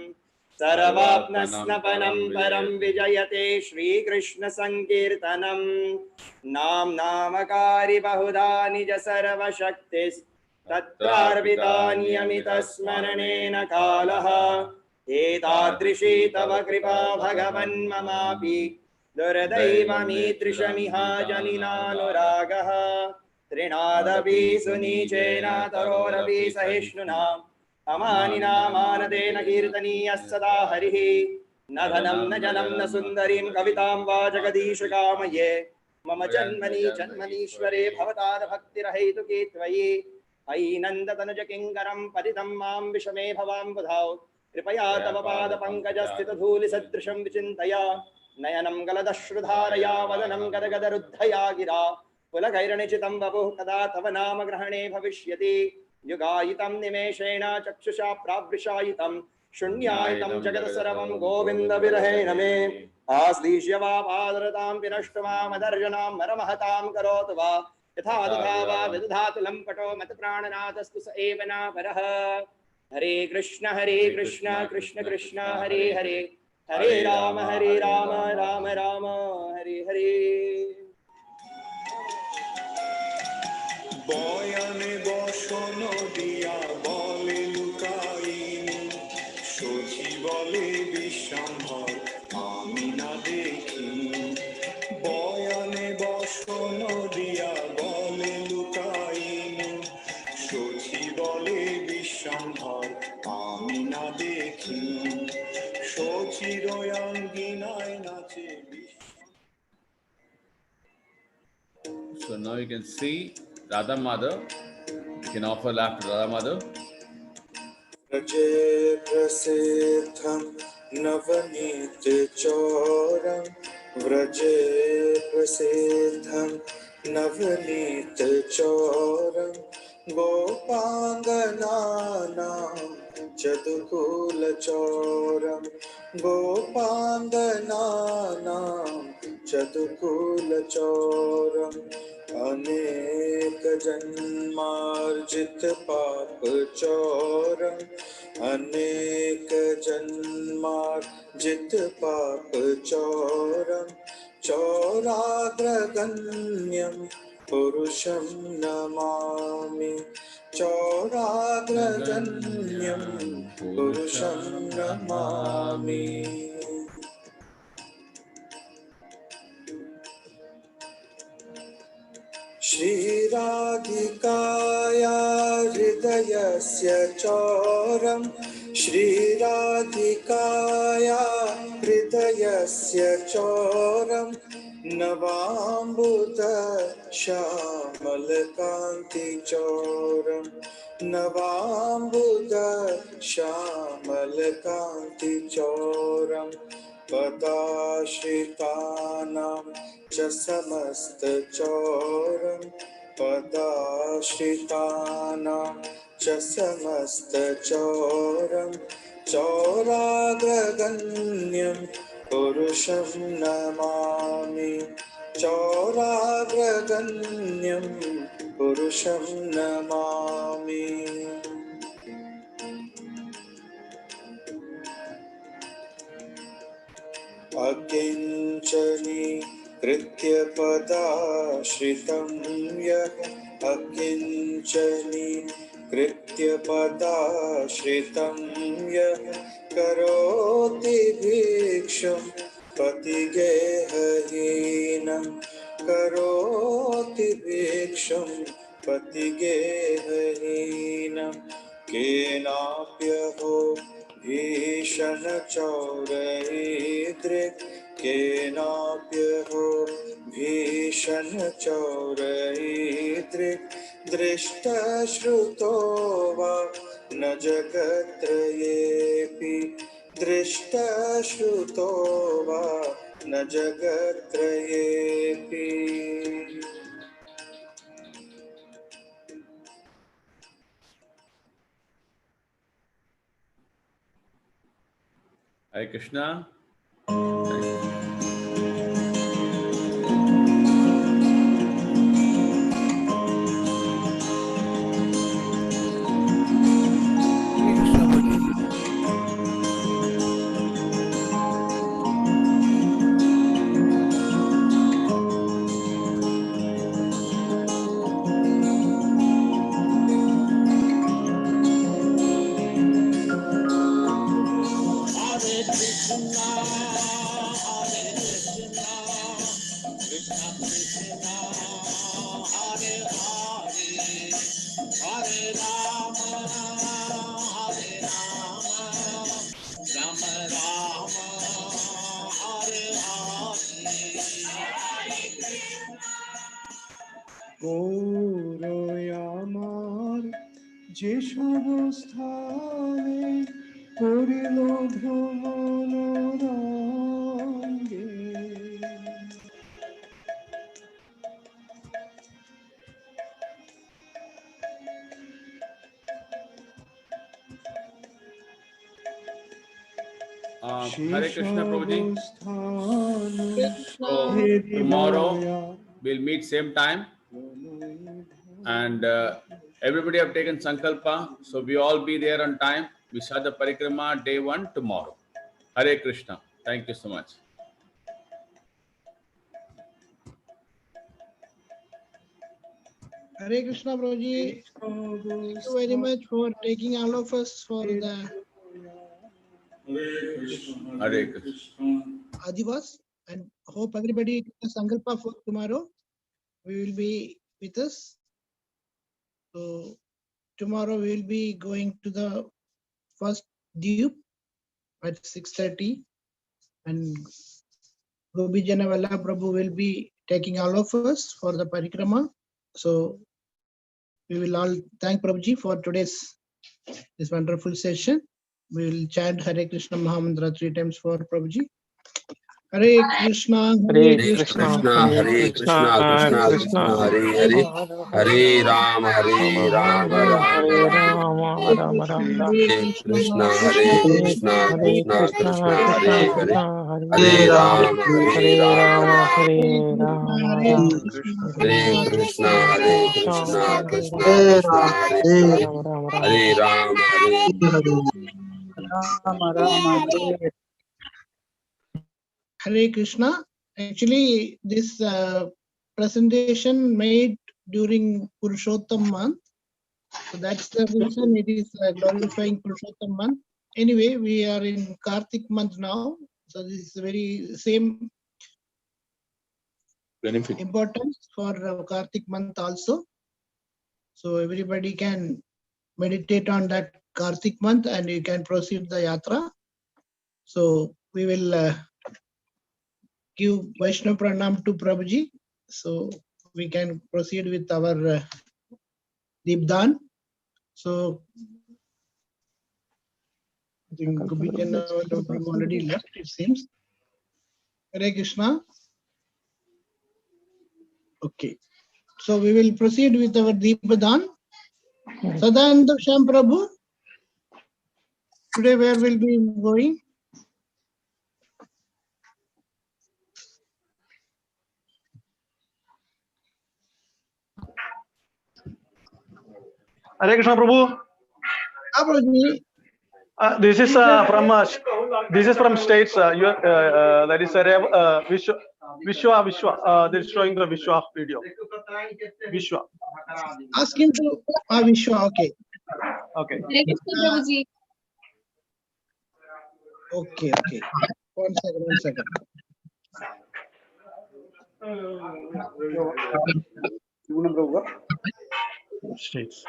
[SPEAKER 17] सर्वात्मस्नपनं परं विजयते श्रीकृष्णसङ्कीर्तनं. नामकारी बहुधा निज सर्वशक्तिस् तत्रार्पिता नियमितस्मरणेन कालः. एतादृशी तव कृपा भगवन् ममापि दुर्दैवमीदृशमिहा जनिनानुरागः. त्रिणादपि सुनीचेन तरोरपि सहिष्णुना अमानिना मानदेन कीर्तनीयः सदा हरिः. न धनं न जनं न सुन्दरीं कवितां वा जगदीशकामये. मम जन्मनि जन्मनीश्वरे भवताद भक्तिरहेतुकी त्वयि. अयि नन्दतनुज किङ्करं पतितं मां विषमे भवाम्बुधौ. कृपया तव पादपङ्कजस्थितधूलिसदृशं विचिन्तया नयनं गलदश्रुधारया वदनं गदगदरुद्धया गिरा. पुलकैर्निचितं वपुः कदा तव नाम ग्रहणे भविष्यति युगायितं निमेषेण चक्षुषा प्रावृषायितं शून्यायितं जगत् सर्वं गोविन्द विरहेण मे आश्लीष्य वा पादरतां विनष्टमामदर्जनां मरमहतां करोतु वा यथा दधा वा विदधातु लम्पटो मतप्राणनाथस्तु स एव नापरः हरे कृष्ण कृष्ण कृष्ण हरे हरे हरे राम राम राम हरे हरे
[SPEAKER 18] বয়ানে বসন দিয়া বলে লুকাইনি সখী বলে বিশ্বম্ভর আমি না দেখিনি বয়ানে বসন দিয়া বলে লুকাইনি সখী বলে বিশ্বম্ভর আমি না দেখিনি সখীর অঙ্গিনায় নাচে।
[SPEAKER 3] So now you can see Radha Mother. You can offer lap to Radha Mother.
[SPEAKER 18] व्रजे प्रसिद्धं नवनीत चौरं व्रजे प्रसिद्धं नवनीत चौरं गोपाङ्गनानां चतुकुलचौरं गोपाङ्गनानां चतुकुलचौरम् अनेक जन्मार्जित पाप चौरम अनेक जन्मार्जित पाप चौरम चौराग्रगण्यं पुरुषं नमामि चौराग्रगण्यं पुरुषं नमामि। श्रीराधिकाया हृदयस्य चौरं श्रीराधिकाया हृदयस्य चौरं नवाम्बुद श्यामलकान्ति चौरं नवाम्बुद श्यामलकान्ति चौरं पदाश्रितानां च समस्तचौरं पदाश्रितानां च समस्तचौरं चौराग्रगण्यं पुरुषं नमामि चौराग्रगण्यं पुरुषं नमामि। अकिञ्चनी कृत्यपदाश्रितं यः अकिञ्चनी कृत्यपदाश्रितं यः करोति भिक्षुं पतिगेहहीनं करोति भिक्षुं पतिगेहहीनं केनाप्यहो भीषणचौरैर्दृक् केनाप्यहो भीषणचौरैर्दृक् दृष्टश्रुतो वा न जगत्त्रयेऽपि दृष्टश्रुतो वा न जगत्त्रयेऽपि।
[SPEAKER 3] Hare Krishna.
[SPEAKER 5] গৌরয় আমার যে সমস্থানে করিল ভ্রমণ রঙ্গে
[SPEAKER 3] Hare Krishna Prabhuji. So
[SPEAKER 2] Hare
[SPEAKER 3] tomorrow we'll meet same time, and everybody have taken sankalpa, so we all be there on time. We start the Parikrama day 1 tomorrow. Hare Krishna. Thank you so much.
[SPEAKER 2] Hare Krishna Prabhuji. Thank you very much for taking all of us for the
[SPEAKER 3] Hare Krishna.
[SPEAKER 2] Aadivaas, and hope everybody takes sankalpa for tomorrow. We will be with us. So tomorrow we will be going to the first Dupe at 6:30, and Gopi Janavalla Prabhu will be taking all of us for the Parikrama. So we will all thank Prabhuji for today's this wonderful session. We will chant Hare Krishna Mahamantra 3 times for Prabhuji. Hare Krishna,
[SPEAKER 4] Hare Krishna, Hare Krishna, Krishna Krishna, Hare Hare, Hare Rama, Hare Rama, Rama Rama, Hare Krishna, Krishna Krishna, Hare Hare, Hare Rama, Hare Rama, Hare Krishna, Krishna Krishna, Hare Hare, Hare Rama,
[SPEAKER 2] Hare Krishna. Actually, this presentation made during Purushottam month. So that's the reason it is glorifying Purushottam month. Anyway, we are in Karthik month now. So this is very same importance for Karthik month also. So everybody can meditate on that Karthik month and you can proceed the yatra. So we will give Vaishnav Pranam to Prabhuji. So we can proceed with our Deepdan. So I think Gopijan already left, it seems. Hare Krishna. Okay. So we will proceed with our Deepdan. Sadananda Sham Prabhu. Today where will be going?
[SPEAKER 13] Hare Krishna Prabhu. This is from states. That is Vishwa. They're showing the Vishwa video. Vishwa.
[SPEAKER 2] Ask him to Vishwa. Okay.
[SPEAKER 13] Okay.
[SPEAKER 2] Okay. Okay. One second.
[SPEAKER 13] States.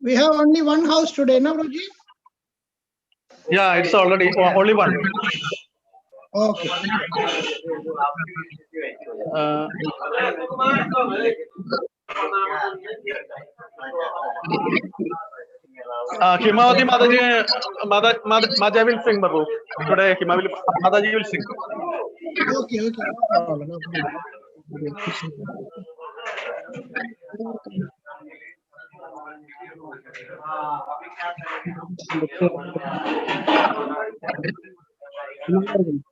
[SPEAKER 2] We have only one house today, no, Prabhuji?
[SPEAKER 13] Yeah, it's already only one.
[SPEAKER 2] Okay.
[SPEAKER 13] Himawati Mataji will sing, Babu. Today Himawati Mataji will sing.
[SPEAKER 2] Okay. No problem.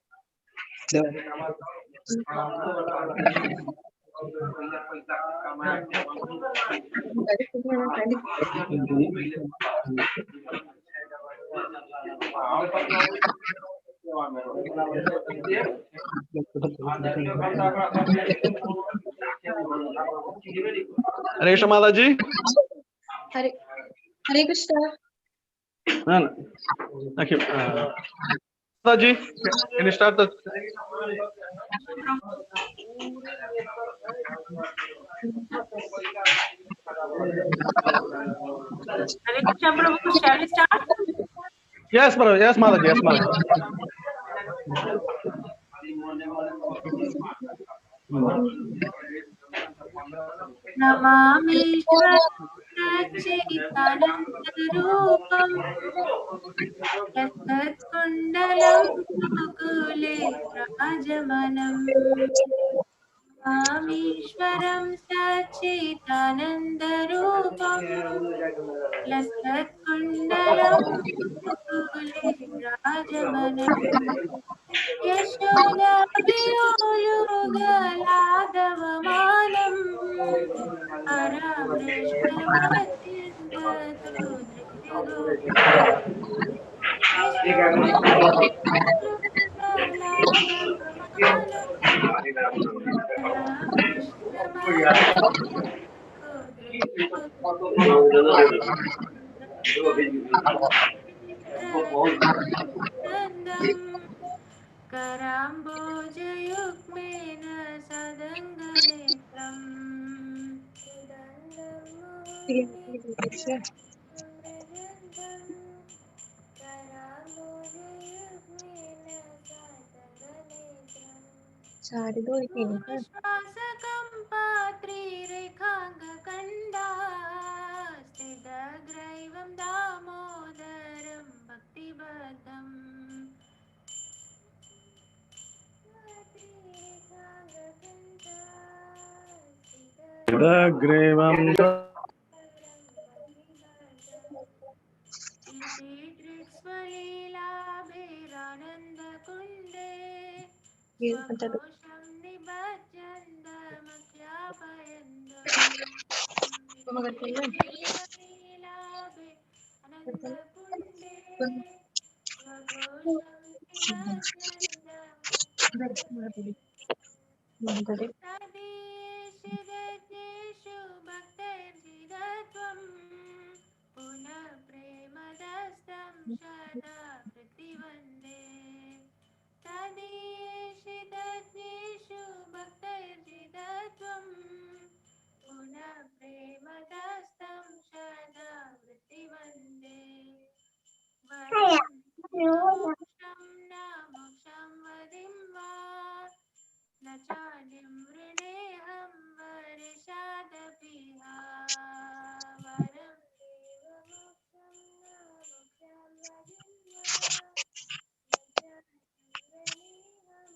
[SPEAKER 13] Hare Krishna Mataji.
[SPEAKER 19] Hare Krishna.
[SPEAKER 13] Okay. Mataji, can you start the?
[SPEAKER 19] Hare Krishna Prabhu, shall we start?
[SPEAKER 13] Yes, Prabhu. Yes, Mataji. Yes, Mataji.
[SPEAKER 19] Namami सच्चिदानन्दरूपम् यत्तत्कुण्डलं गोकुले राजमनम् मामीश्वरं सच्चिदानन्दरूपम् लसत्कुण्डलं गोकुले राजमनम् यशोदाभियोलुगलादवमानम् परमृष्टमत्यन्ततो धृतिगोप्या कराम्बोजयुग्मेन सदङ्गनेत्रम् श्वासकम्पात्रिरेखाङ्गकण्डा स्थितग्रैवं दामोदरं भक्तिबद्धम् लीलाभिरानन्दकुण्डे स्वघोषं निबध्यन्दमख्यापयन्तम् आनन्दकुण्डे स्वघोषं तदेशु भक्तैर्जिदत्वम् पुनः प्रेमदस्तं सदा प्रतिवन्दे तदेशिदज्ञेषु भक्तैर्जिदत्वम् पुनः प्रेमदस्तं सदा प्रतिवन्दे वरं मोक्षं न मोक्षं वदिं वा न चान्यं वृणेऽहं वर्षादपि वरं देव मोक्षं न मोक्षं वदिं वा न चान्यं वृणेऽहं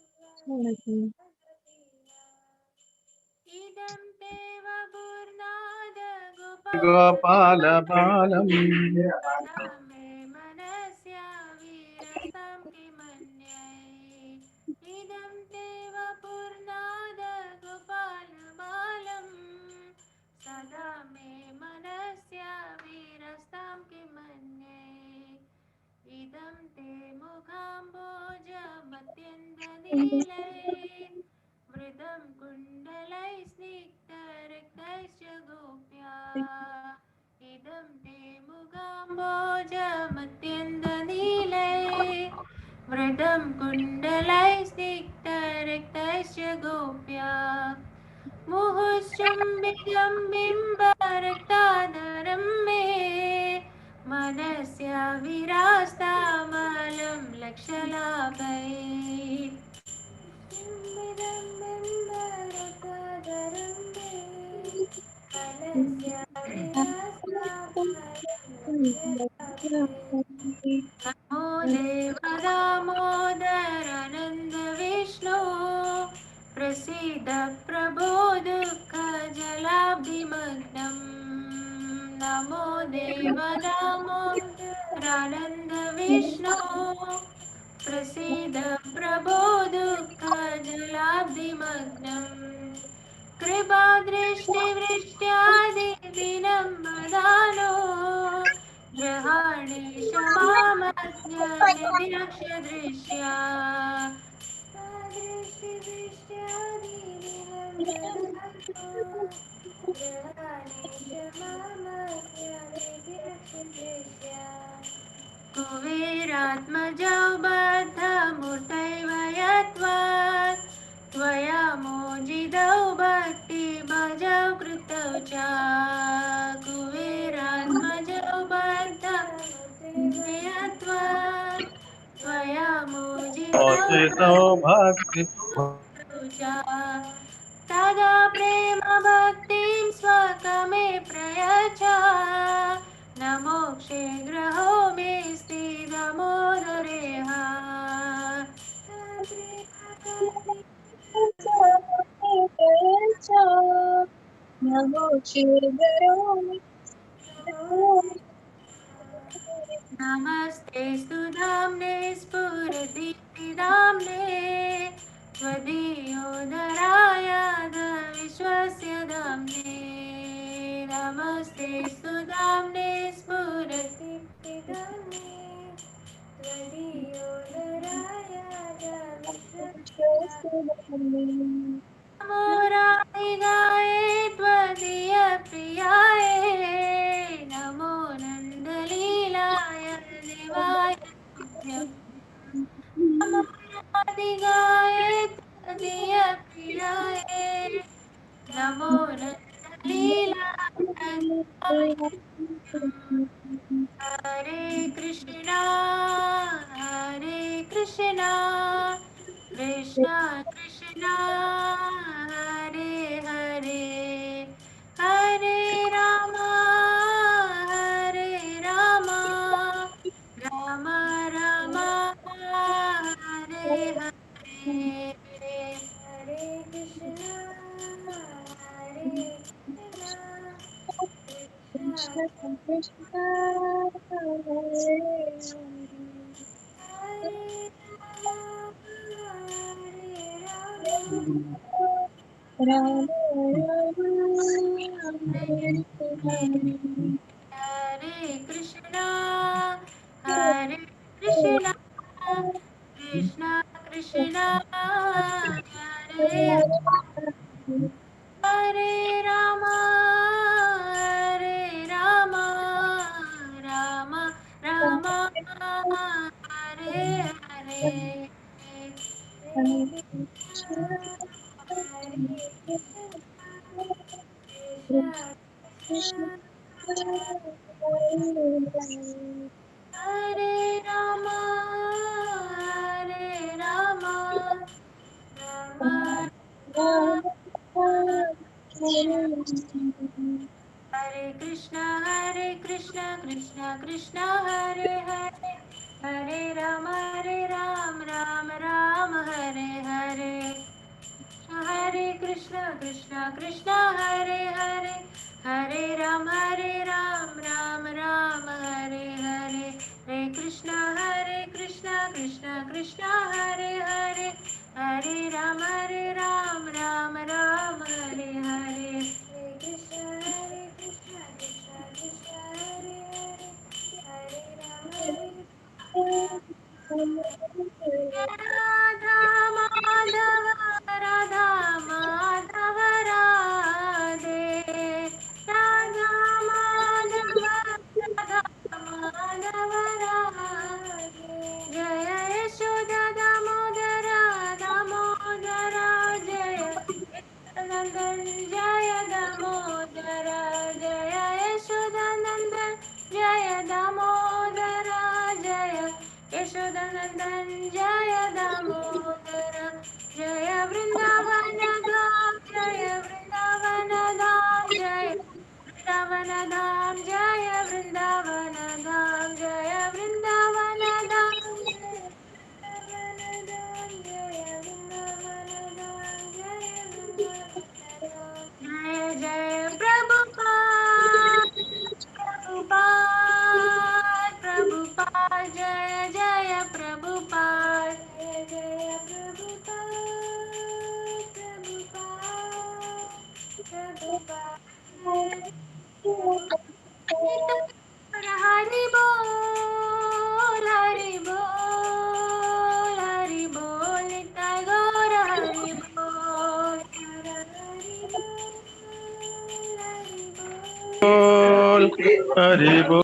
[SPEAKER 19] इदं ते वपुर्नाद
[SPEAKER 13] गोपालबालम्
[SPEAKER 19] मे मनस्य वीरस्तं किमन्यै इदं ते वपुर्नाद गोपालबालम् सदा मे मनस्य वीरस्तं किमन्यै इदं ते मुखाम्बोजमत्यन्तनीलै वृदं कुण्डलैः स्निग्धरक्तैश्च गोप्या इदं ते मुखाम्बोजमत्यन्तनीलै वृदं कुण्डलैः स्निग्धरक्तैश्च गोप्या मुहुश्चुम्बितं बिम्बरक्ताधरं मे मनस्य विरास्तामलं लक्षलाभै चुम्बितं बिम्बरक्ताधरं मे मनस्य विरास्तामलं लक्षलाभै नमो देव दामोदरानन्द विष्णु प्रसीद प्रभो दुःखजलाब्धिमग्नम् नमो देव दामोदरानन्द विष्णु प्रसीद प्रभो दुःखजलाब्धिमग्नम् कृपादृष्टिवृष्ट्यादिदिनं वदानो ग्रहाणे क्षमामज्ञनिधिरक्षदृश्या दृष्टिवृष्ट्यादिदिनं वदानो ग्रहाणे क्षमामज्ञनिधिरक्षदृश्या कुबेरात्मजौ बद्धमूर्तैव यत्त्वात् त्वया मोजितौ भक्तिभजौ कृतौ च कुबेरात्मजौ बद्धमूर्तैव यत्त्वात् त्वया मोजितौ
[SPEAKER 13] भक्ति
[SPEAKER 19] च तदा प्रेम भक्तिं स्वकमे प्रयच्छ के ग्रहों में स्थित दामोदरे नमस्ते सुधाम्ने स्फुरदीप्तिदाम्ने त्वदीयोदराय विश्वस्य दाम्ने नमस्ते सुधाम्ने स्फुरदीप्तिदाम्ने त्वदीयोदराय विश्वस्य नमो राधिकाय त्वदीय प्रियाय नमो नन्दलीलाय देवाय तुभ्यं नमो राधिकाय त्वदीय प्रियाय नमो नन्दलीलाय देवाय तुभ्यं हरे कृष्णा कृष्णा कृष्णा हरे हरे हरे राम राम राम हरे हरे हरे कृष्णा कृष्णा कृष्णा हरे राम हरे कृष्णा कृष्णा कृष्णा कृष्णा हरे हरे राम राम राम हरे हरे हरे कृष्णा हरे कृष्णा कृष्णा हरे राम राम हरे कृष्णा कृष्णा कृष्णा हरे हरे हरे राम राम राम हरे हरे हरे कृष्णा कृष्णा कृष्णा हरे हरे हरे राम राम राम हरे हरे हरे कृष्णा कृष्णा कृष्णा हरे हरे हरे राम राम राम हरे हरे हरे कृष्णा कृष्णा कृष्णा हरे हरे हरे राम राधा माधव राधा माधव राधे राधा माधव राधा माधव राधे जय यशोदा दामोदर दामोदर जय नंदन जय दामोदर जय यशोदानंदन जय दामोदर जय यशोदानंदन जय दामोदर जय वृंदावन धाम जय वृंदावन धाम जय वृंदावन धाम जय वृंदावन धाम जय वृंदावन धाम जय वृंदावन धाम जय वृंदावन धाम जय वृंदावन जय जय प्रभुपाद प्रभुपाद जय जय प्रभुपाद जय जय प्रभुपाद प्रभुपाद हरि बोल हरि बोल हरि बोल गौर हरि बोल हरि बोल हरि
[SPEAKER 13] बोल हरि बोल
[SPEAKER 19] हरि बोल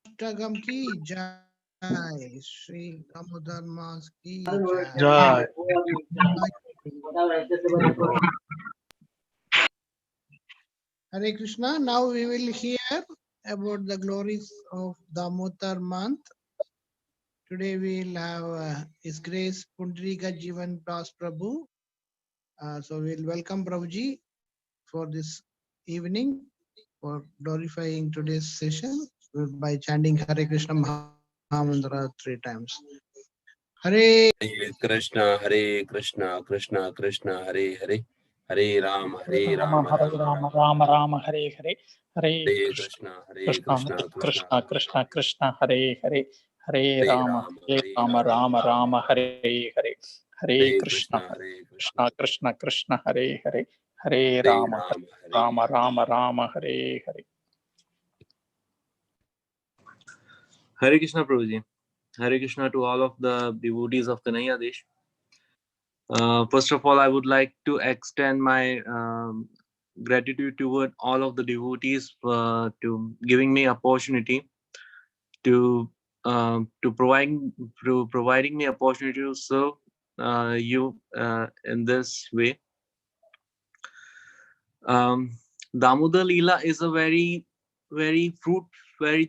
[SPEAKER 2] अष्टगम की जय। Jai Shri Damodar Mas ki
[SPEAKER 13] Jai.
[SPEAKER 2] Hare Krishna. Now we will hear about the glories of Damodar month. Today we will have His Grace Pundrika Jivan Das Prabhu. So we'll welcome Prabhuji for this evening for glorifying today's session by chanting Hare Krishna Mahamantra 3 times. Hare
[SPEAKER 4] Krishna, Hare Krishna, Krishna Krishna, Hare Hare, Hare Rama, Hare Rama,
[SPEAKER 12] Hare
[SPEAKER 4] Rama
[SPEAKER 12] Rama,
[SPEAKER 4] Rama,
[SPEAKER 12] Rama Rama, Hare Hare, Hare
[SPEAKER 4] Hare
[SPEAKER 12] Krishna,
[SPEAKER 4] Krishna, Hare
[SPEAKER 12] Krishna,
[SPEAKER 4] Krishna, Krishna
[SPEAKER 12] Krishna, Krishna, Krishna, Hare Hare, Hare
[SPEAKER 4] Hare
[SPEAKER 12] Rama,
[SPEAKER 4] Rama,
[SPEAKER 12] Hare
[SPEAKER 4] Hare
[SPEAKER 12] Rama,
[SPEAKER 4] Rama,
[SPEAKER 12] Rama Rama, Hare Hare, Hare
[SPEAKER 4] Hare
[SPEAKER 12] Krishna,
[SPEAKER 4] Krishna, Hare Krishna,
[SPEAKER 12] Krishna, Krishna, Krishna, Hare Hare, Hare
[SPEAKER 4] Hare
[SPEAKER 12] Rama,
[SPEAKER 4] Rama, Hare
[SPEAKER 12] Rama, Rama, Rama, Hare Hare.
[SPEAKER 20] Hare Krishna Prabhuji. Hare Krishna to all of the devotees of Kanhaiya Desh. First of all, I would like to extend my gratitude toward all of the devotees to giving me opportunity to providing me opportunity to serve you in this way. Damodar Leela is a very very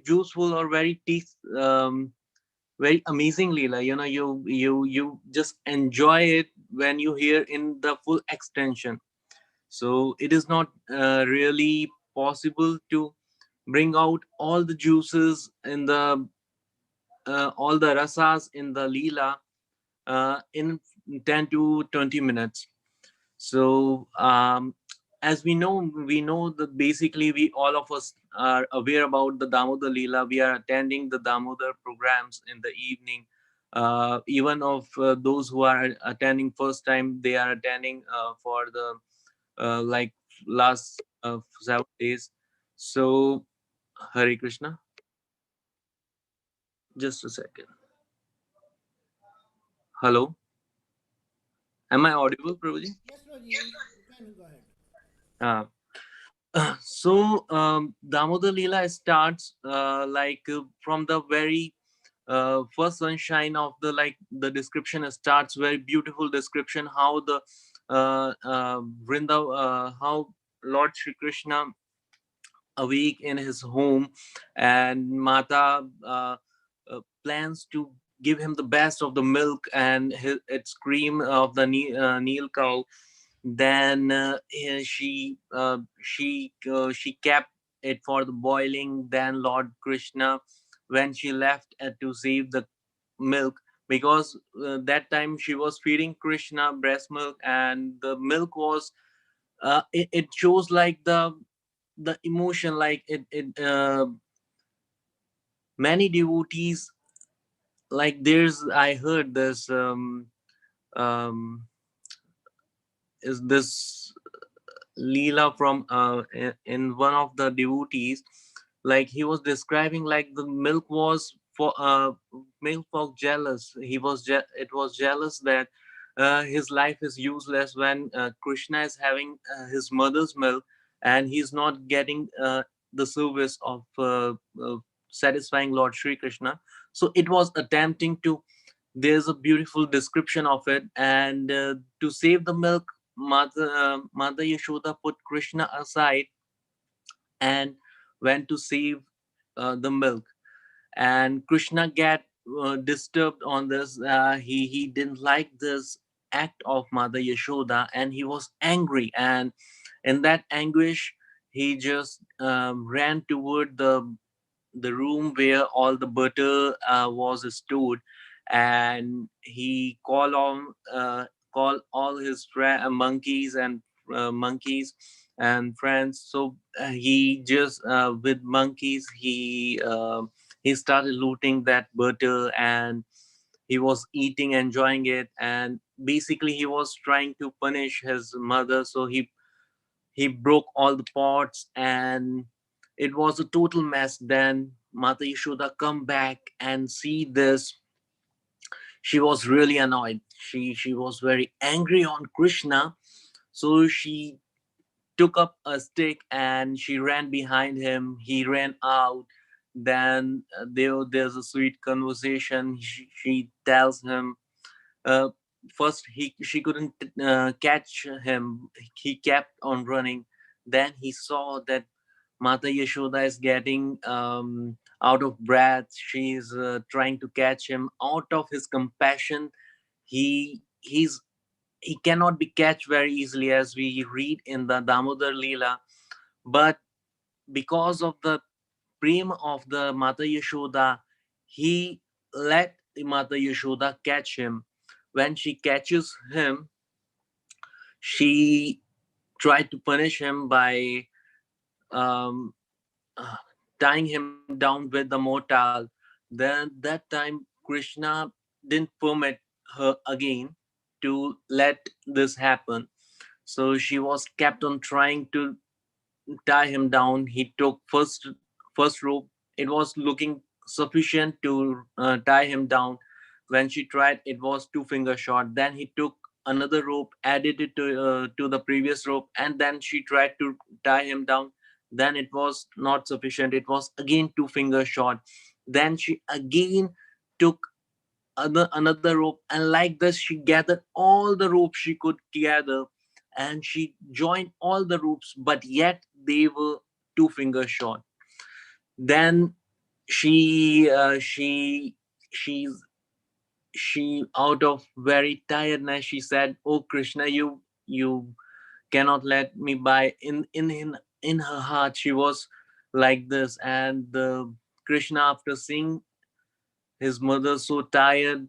[SPEAKER 20] juiceful or very amazing Leela. You know, you just enjoy it when you hear in the full extension. So it is not really possible to bring out all the juices in the all the rasas in the Leela in 10 to 20 minutes. So as we know that basically we all of us are aware about the Damodar Leela. We are attending the Damodar programs in the evening. Even of those who are attending first time, they are attending for the like last 7 days. So Hare Krishna. Just a second. Hello. Am I audible, Prabhuji?
[SPEAKER 2] Yes, Prabhuji, you can go ahead.
[SPEAKER 20] So Damodar Leela starts from the very first sunshine of the description starts very beautiful description how the how Lord Shri Krishna awake in his home and Mata plans to give him the best of the milk and its cream of the Neel cow. Then she kept it for the boiling. Then Lord Krishna, when she left to save the milk, because that time she was feeding Krishna breast milk, and the milk was it shows like the emotion, like it many devotees, like there's I heard this is this Leela from in one of the devotees, like he was describing like the milk was for milk was jealous. It was jealous that his life is useless when Krishna is having his mother's milk and he's not getting the service of satisfying Lord Shri Krishna. So it was attempting to, there's a beautiful description of it, and to save the milk, Mother Yashoda put Krishna aside and went to save the milk. And Krishna get disturbed on this. He didn't like this act of Mother Yashoda, and he was angry. And in that anguish, he just ran toward the room where all the butter was stored, and he call all his monkeys and friends. So he just with monkeys he started looting that butter, and he was eating, enjoying it, and basically he was trying to punish his mother. So he broke all the pots, and it was a total mess. Then Mata Yashoda come back and see this. She was really annoyed. She was very angry on Krishna. So she took up a stick and she ran behind him. He ran out. Then there's a sweet conversation. She tells him, uh, first she couldn't catch him. He kept on running. Then he saw that Mata Yashoda is getting out of breath. She's trying to catch him. Out of his compassion, he cannot be catched very easily, as we read in the Damodar Leela. But because of the prema of the Mata Yashoda, he let the Mata Yashoda catch him. When she catches him, she tried to punish him by um, uh, tying him down with the mortal. Then that time Krishna didn't permit her again to let this happen. So she was kept on trying to tie him down. He took first rope. It was looking sufficient to tie him down. When she tried, it was two finger short. Then he took another rope, added it to the previous rope, and then she tried to tie him down. Then it was not sufficient. It was again two finger short. Then she again took another rope, and like this she gathered all the ropes she could gather, and she joined all the ropes, but yet they were two fingers short. Then she she's she out of very tiredness, she said, "Oh Krishna, you cannot let me by." In her heart she was like this. And the Krishna, after seeing his mother so tired,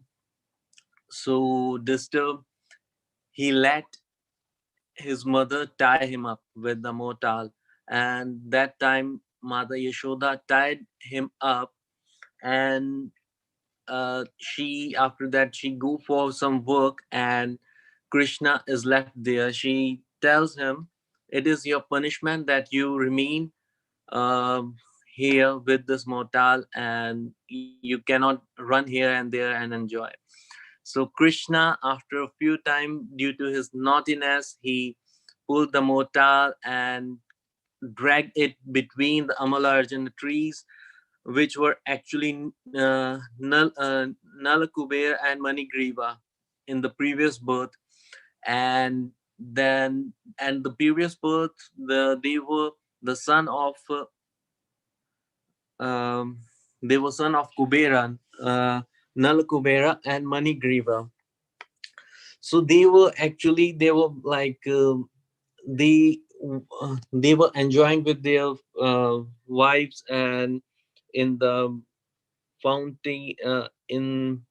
[SPEAKER 20] so disturbed, he let his mother tie him up with the mortal. And that time Mother Yashoda tied him up, and she after that she go for some work, and Krishna is left there. She tells him, "It is your punishment that you remain um, here with this mortal, and you cannot run here and there and enjoy." So Krishna, after a few time, due to his naughtiness, he pulled the mortar and dragged it between the Amalarjana trees, which were actually Nalakuber and Manigriva in the previous birth. And then, and the previous birth, they were the son of um, they were son of Kubera, Nalakubera and Manigriva. So they were like they were enjoying with their wives, and in the fountain, in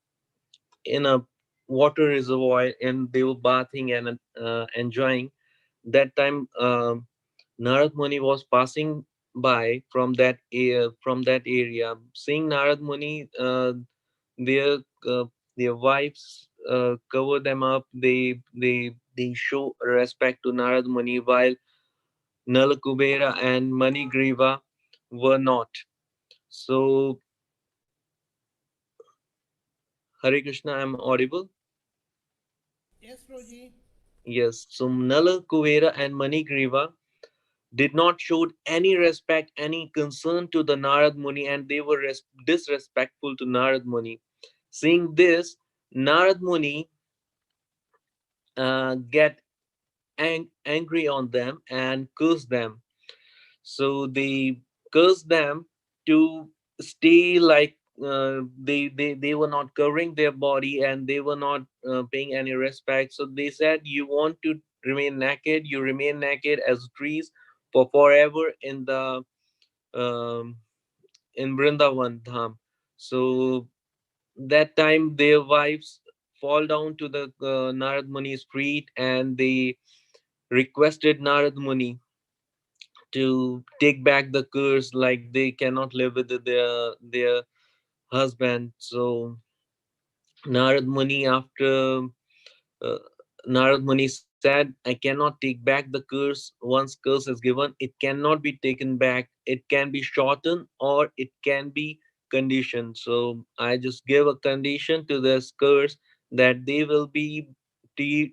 [SPEAKER 20] a water reservoir, and they were bathing and enjoying. That time Narad Muni was passing by from that area. Seeing Narad Muni, their their wives cover them up. They show respect to Narad Muni, while Nalakubera and Manigriva were not. So Hare Krishna, I'm audible.
[SPEAKER 2] Yes, Proji.
[SPEAKER 20] Yes. So Nalakubera and Manigriva did not show any respect, any concern to the Narad Muni, and they were disrespectful to Narad Muni. Seeing this, Narad Muni get angry on them and curse them. So they cursed them to stay like they were not covering their body, and they were not paying any respect. So they said, "You want to remain naked? You remain naked as trees for forever um, in Vrindavan Dham." So that time their wives fall down to the Narad Muni's feet, and they requested Narad Muni to take back the curse, like they cannot live with their husband. So Narad Muni, after uh, Narad Muni said, "I cannot take back the curse. Once curse is given, it cannot be taken back. It can be shortened or it can be conditioned. So I just give a condition to this curse, that they will be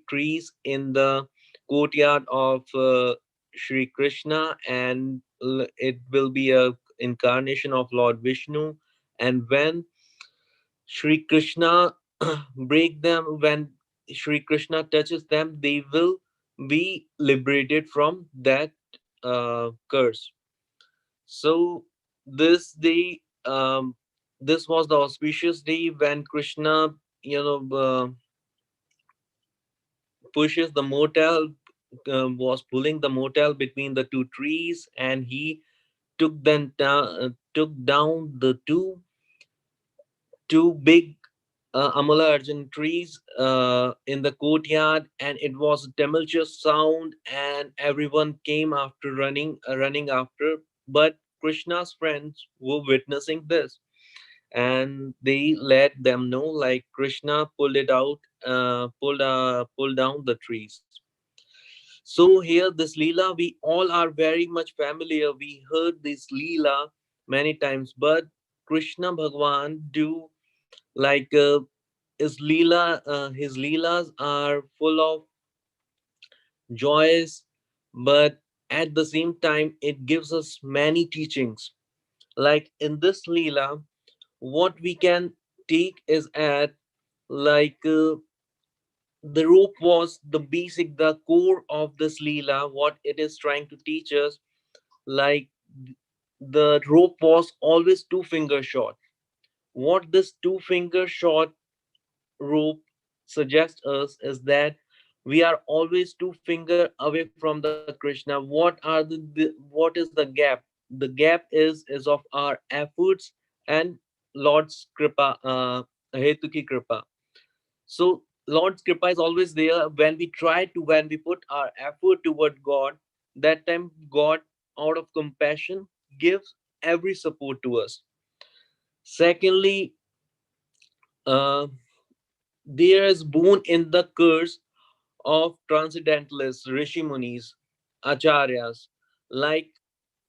[SPEAKER 20] trees in the courtyard of Shri Krishna, and it will be a incarnation of Lord Vishnu. And when Sri Krishna break them, when Sri Krishna touches them, they will be liberated from that curse. So this day, this was the auspicious day when Krishna, pushes the mortal, was pulling the mortal between the two trees, and he took down the two big Amala Arjun trees in the courtyard, and it was a tumultuous sound, and everyone came after running after. But Krishna's friends were witnessing this, and they let them know like Krishna pulled down the trees. So here, this Leela, we all are very much familiar. We heard this Leela many times, but Krishna Bhagwan do like his Leelas are full of joys, but at the same time, it gives us many teachings. Like in this Leela, what we can take is at like the rope was the basic, the core of this Leela, what it is trying to teach us. Like the rope was always 2 finger short. What this 2 finger short rope suggests us is that we are always 2 finger away from the Krishna. What is the gap? The gap is of our efforts and Lord's kripa, hetuki kripa. So Lord's kripa is always there when we put our effort toward God. That time God, out of compassion, gives every support to us. Secondly, uh, there is boon in the curse of transcendentalists, Rishi Munis, Acharyas, like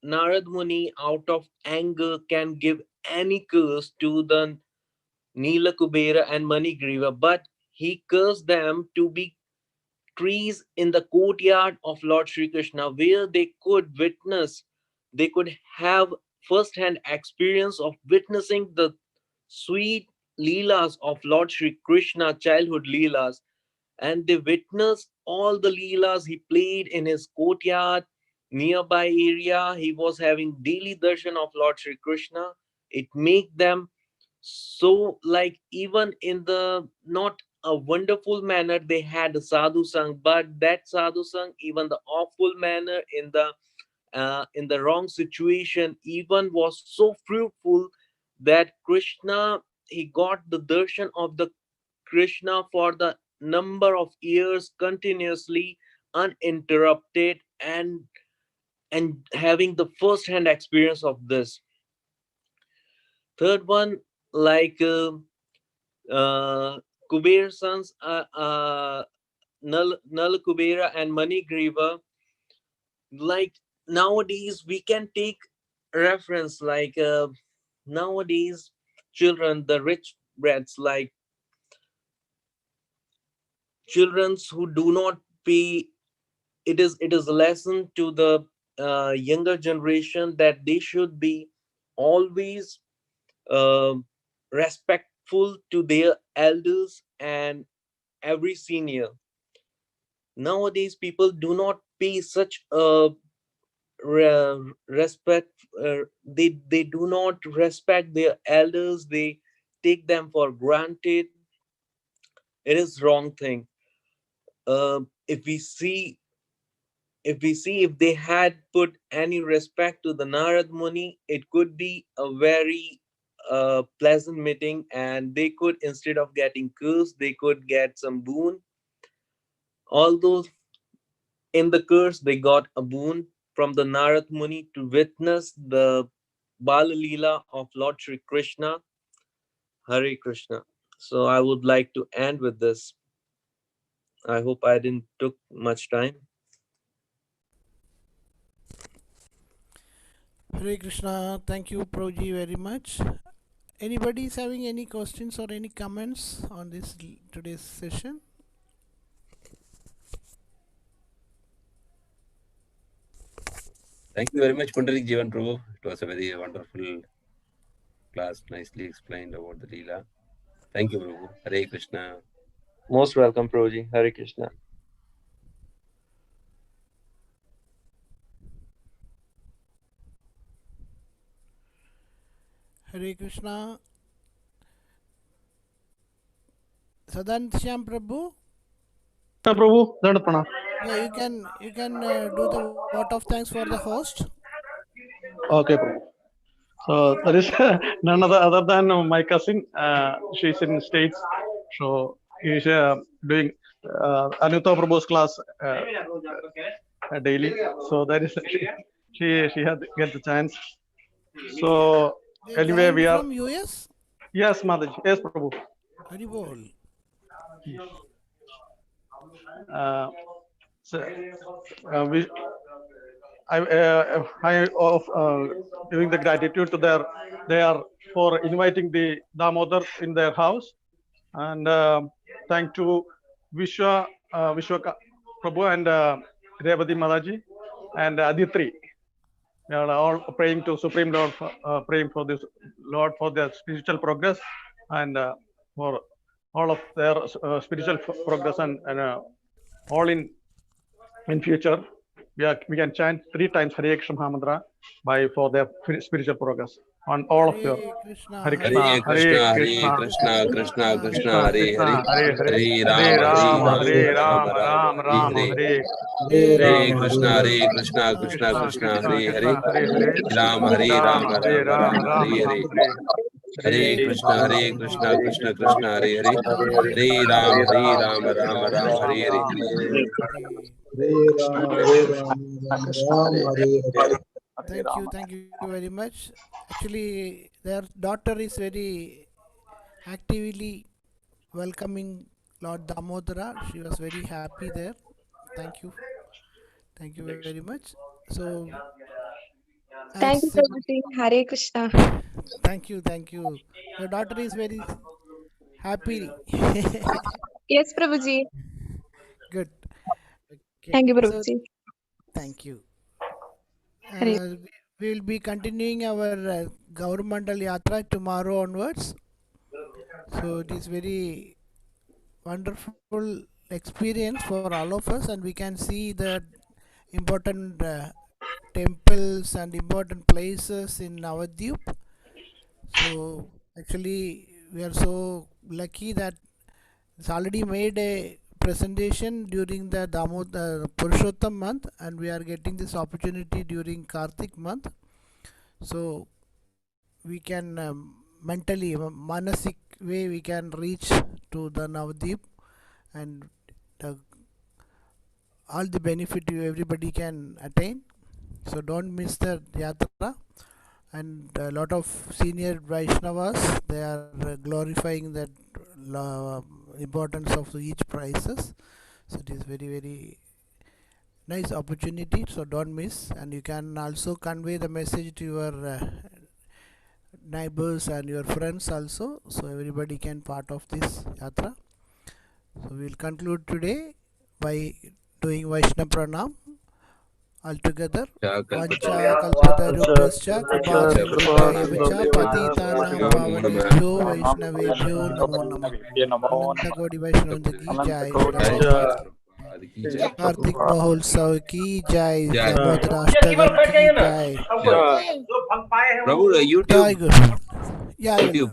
[SPEAKER 20] Narad Muni, out of anger, can give any curse to the Nila Kubera and Manigriva, but he cursed them to be trees in the courtyard of Lord Sri Krishna, where they could witness, they could have first hand experience of witnessing the sweet Leelas of Lord Sri Krishna, childhood Leelas. And they witnessed all the Leelas he played in his courtyard, nearby area. He was having daily darshan of Lord Sri Krishna. It make them so like even in the not a wonderful manner they had a sadhu sang, but that sadhu sang even the awful manner in the wrong situation even was so fruitful that Krishna, he got the darshan of the Krishna for the number of years continuously uninterrupted, and having the first hand experience of this. Third one, like Kuber sons, Nal Kubera and Manigriva, like nowadays we can take reference like nowadays children, the rich brats, like children who do not pay, it is a lesson to the younger generation that they should be always uh, respectful to their elders and every senior. Nowadays people do not pay such a respect, they do not respect their elders, they take them for granted. It is wrong thing. If we see, if they had put any respect to the Narad Muni, it could be a very pleasant meeting, and they could, instead of getting cursed, they could get some boon. Although in the curse, they got a boon from the Narad Muni to witness the Bala Leela of Lord Sri Krishna. Hare Krishna. So I would like to end with this. I hope I didn't took much time.
[SPEAKER 19] Hare Krishna. Thank you, Prabhuji, very much. Anybody is having any questions or any comments on this today's session?
[SPEAKER 4] Thank you very much, Pundarik Jivan Prabhu. It was a very wonderful class, nicely explained about the Leela. Thank you, Prabhu. Hare Krishna.
[SPEAKER 13] Most welcome, Prabhuji. Hare Krishna.
[SPEAKER 19] Hare Krishna. Sadansyam Prabhu.
[SPEAKER 13] Prabhu, Dandavat Pranam.
[SPEAKER 19] Yeah, you can do the vote of thanks for the host.
[SPEAKER 13] Okay, Prabhu. So there is none other than my cousin. She's in States, so he's doing Anita Prabhu's class daily. So that is she had get the chance. So
[SPEAKER 19] They
[SPEAKER 13] anyway,
[SPEAKER 19] joined
[SPEAKER 13] we are.
[SPEAKER 19] from US.
[SPEAKER 13] Yes, Mataji. Yes, Prabhu.
[SPEAKER 19] Haribol.
[SPEAKER 13] So, I of giving the gratitude to they are for inviting the Damodar in their house, and thank to Vishwa Prabhu and Revati Mataji and Aditri. We are all praying to Supreme Lord, praying for this Lord for their spiritual progress and for all of their spiritual progress and all in future. We can chant 3 times Hare Krishna Mahamantra for their spiritual progress on all of your Hare Krishna,
[SPEAKER 4] Hare Krishna, Krishna Krishna, Hare Hare, Hare Rama, Hare Rama, Rama Hare Hare. Hare Krishna, Krishna Krishna, Hare Hare, Hare Rama, Rama Rama, Hare Hare. Hare Krishna, Krishna Krishna, Hare Hare, Hare Rama, Rama Rama, Hare Hare.
[SPEAKER 19] Thank you very much. Actually, their daughter is very actively welcoming Lord Damodara. She was very happy there. Thank you very much. So,
[SPEAKER 2] thank you, Prabhuji. Hare Krishna.
[SPEAKER 19] Thank you. Your daughter is very happy.
[SPEAKER 2] Yes, Prabhuji.
[SPEAKER 19] Good. Okay.
[SPEAKER 2] Thank you,
[SPEAKER 19] So,
[SPEAKER 2] Prabhuji.
[SPEAKER 19] thank you.
[SPEAKER 2] Hare.
[SPEAKER 19] We will be continuing our Gaura Mandal Yatra tomorrow onwards. So it is very wonderful experience for all of us, and we can see the important temples and important places in Navadvip. So actually, we are so lucky that it's already made a presentation during the Purushottam month, and we are getting this opportunity during Karthik month. So we can mentally, manasik way, we can reach to the Navadvip, and all the benefit everybody can attain. So don't miss the yatra. And a lot of senior Vaishnavas, they are glorifying that importance of each prices. So it is very nice opportunity. So don't miss, and you can also convey the message to your neighbors and your friends also, so everybody can part of this yatra. So we will conclude today by doing Vaishnava Pranam altogether. Vancha kalpatarubhyascha kripa sindhubhayavacha patitanam pavanebhyo vaishnavebhyo namo namah. Ananta Kodi Vaishnava ki jai. Karthik Mahotsav ki jai. Damodara Ashtagam ki jai.
[SPEAKER 4] Prabhu, YouTube.
[SPEAKER 19] Yeah, I will.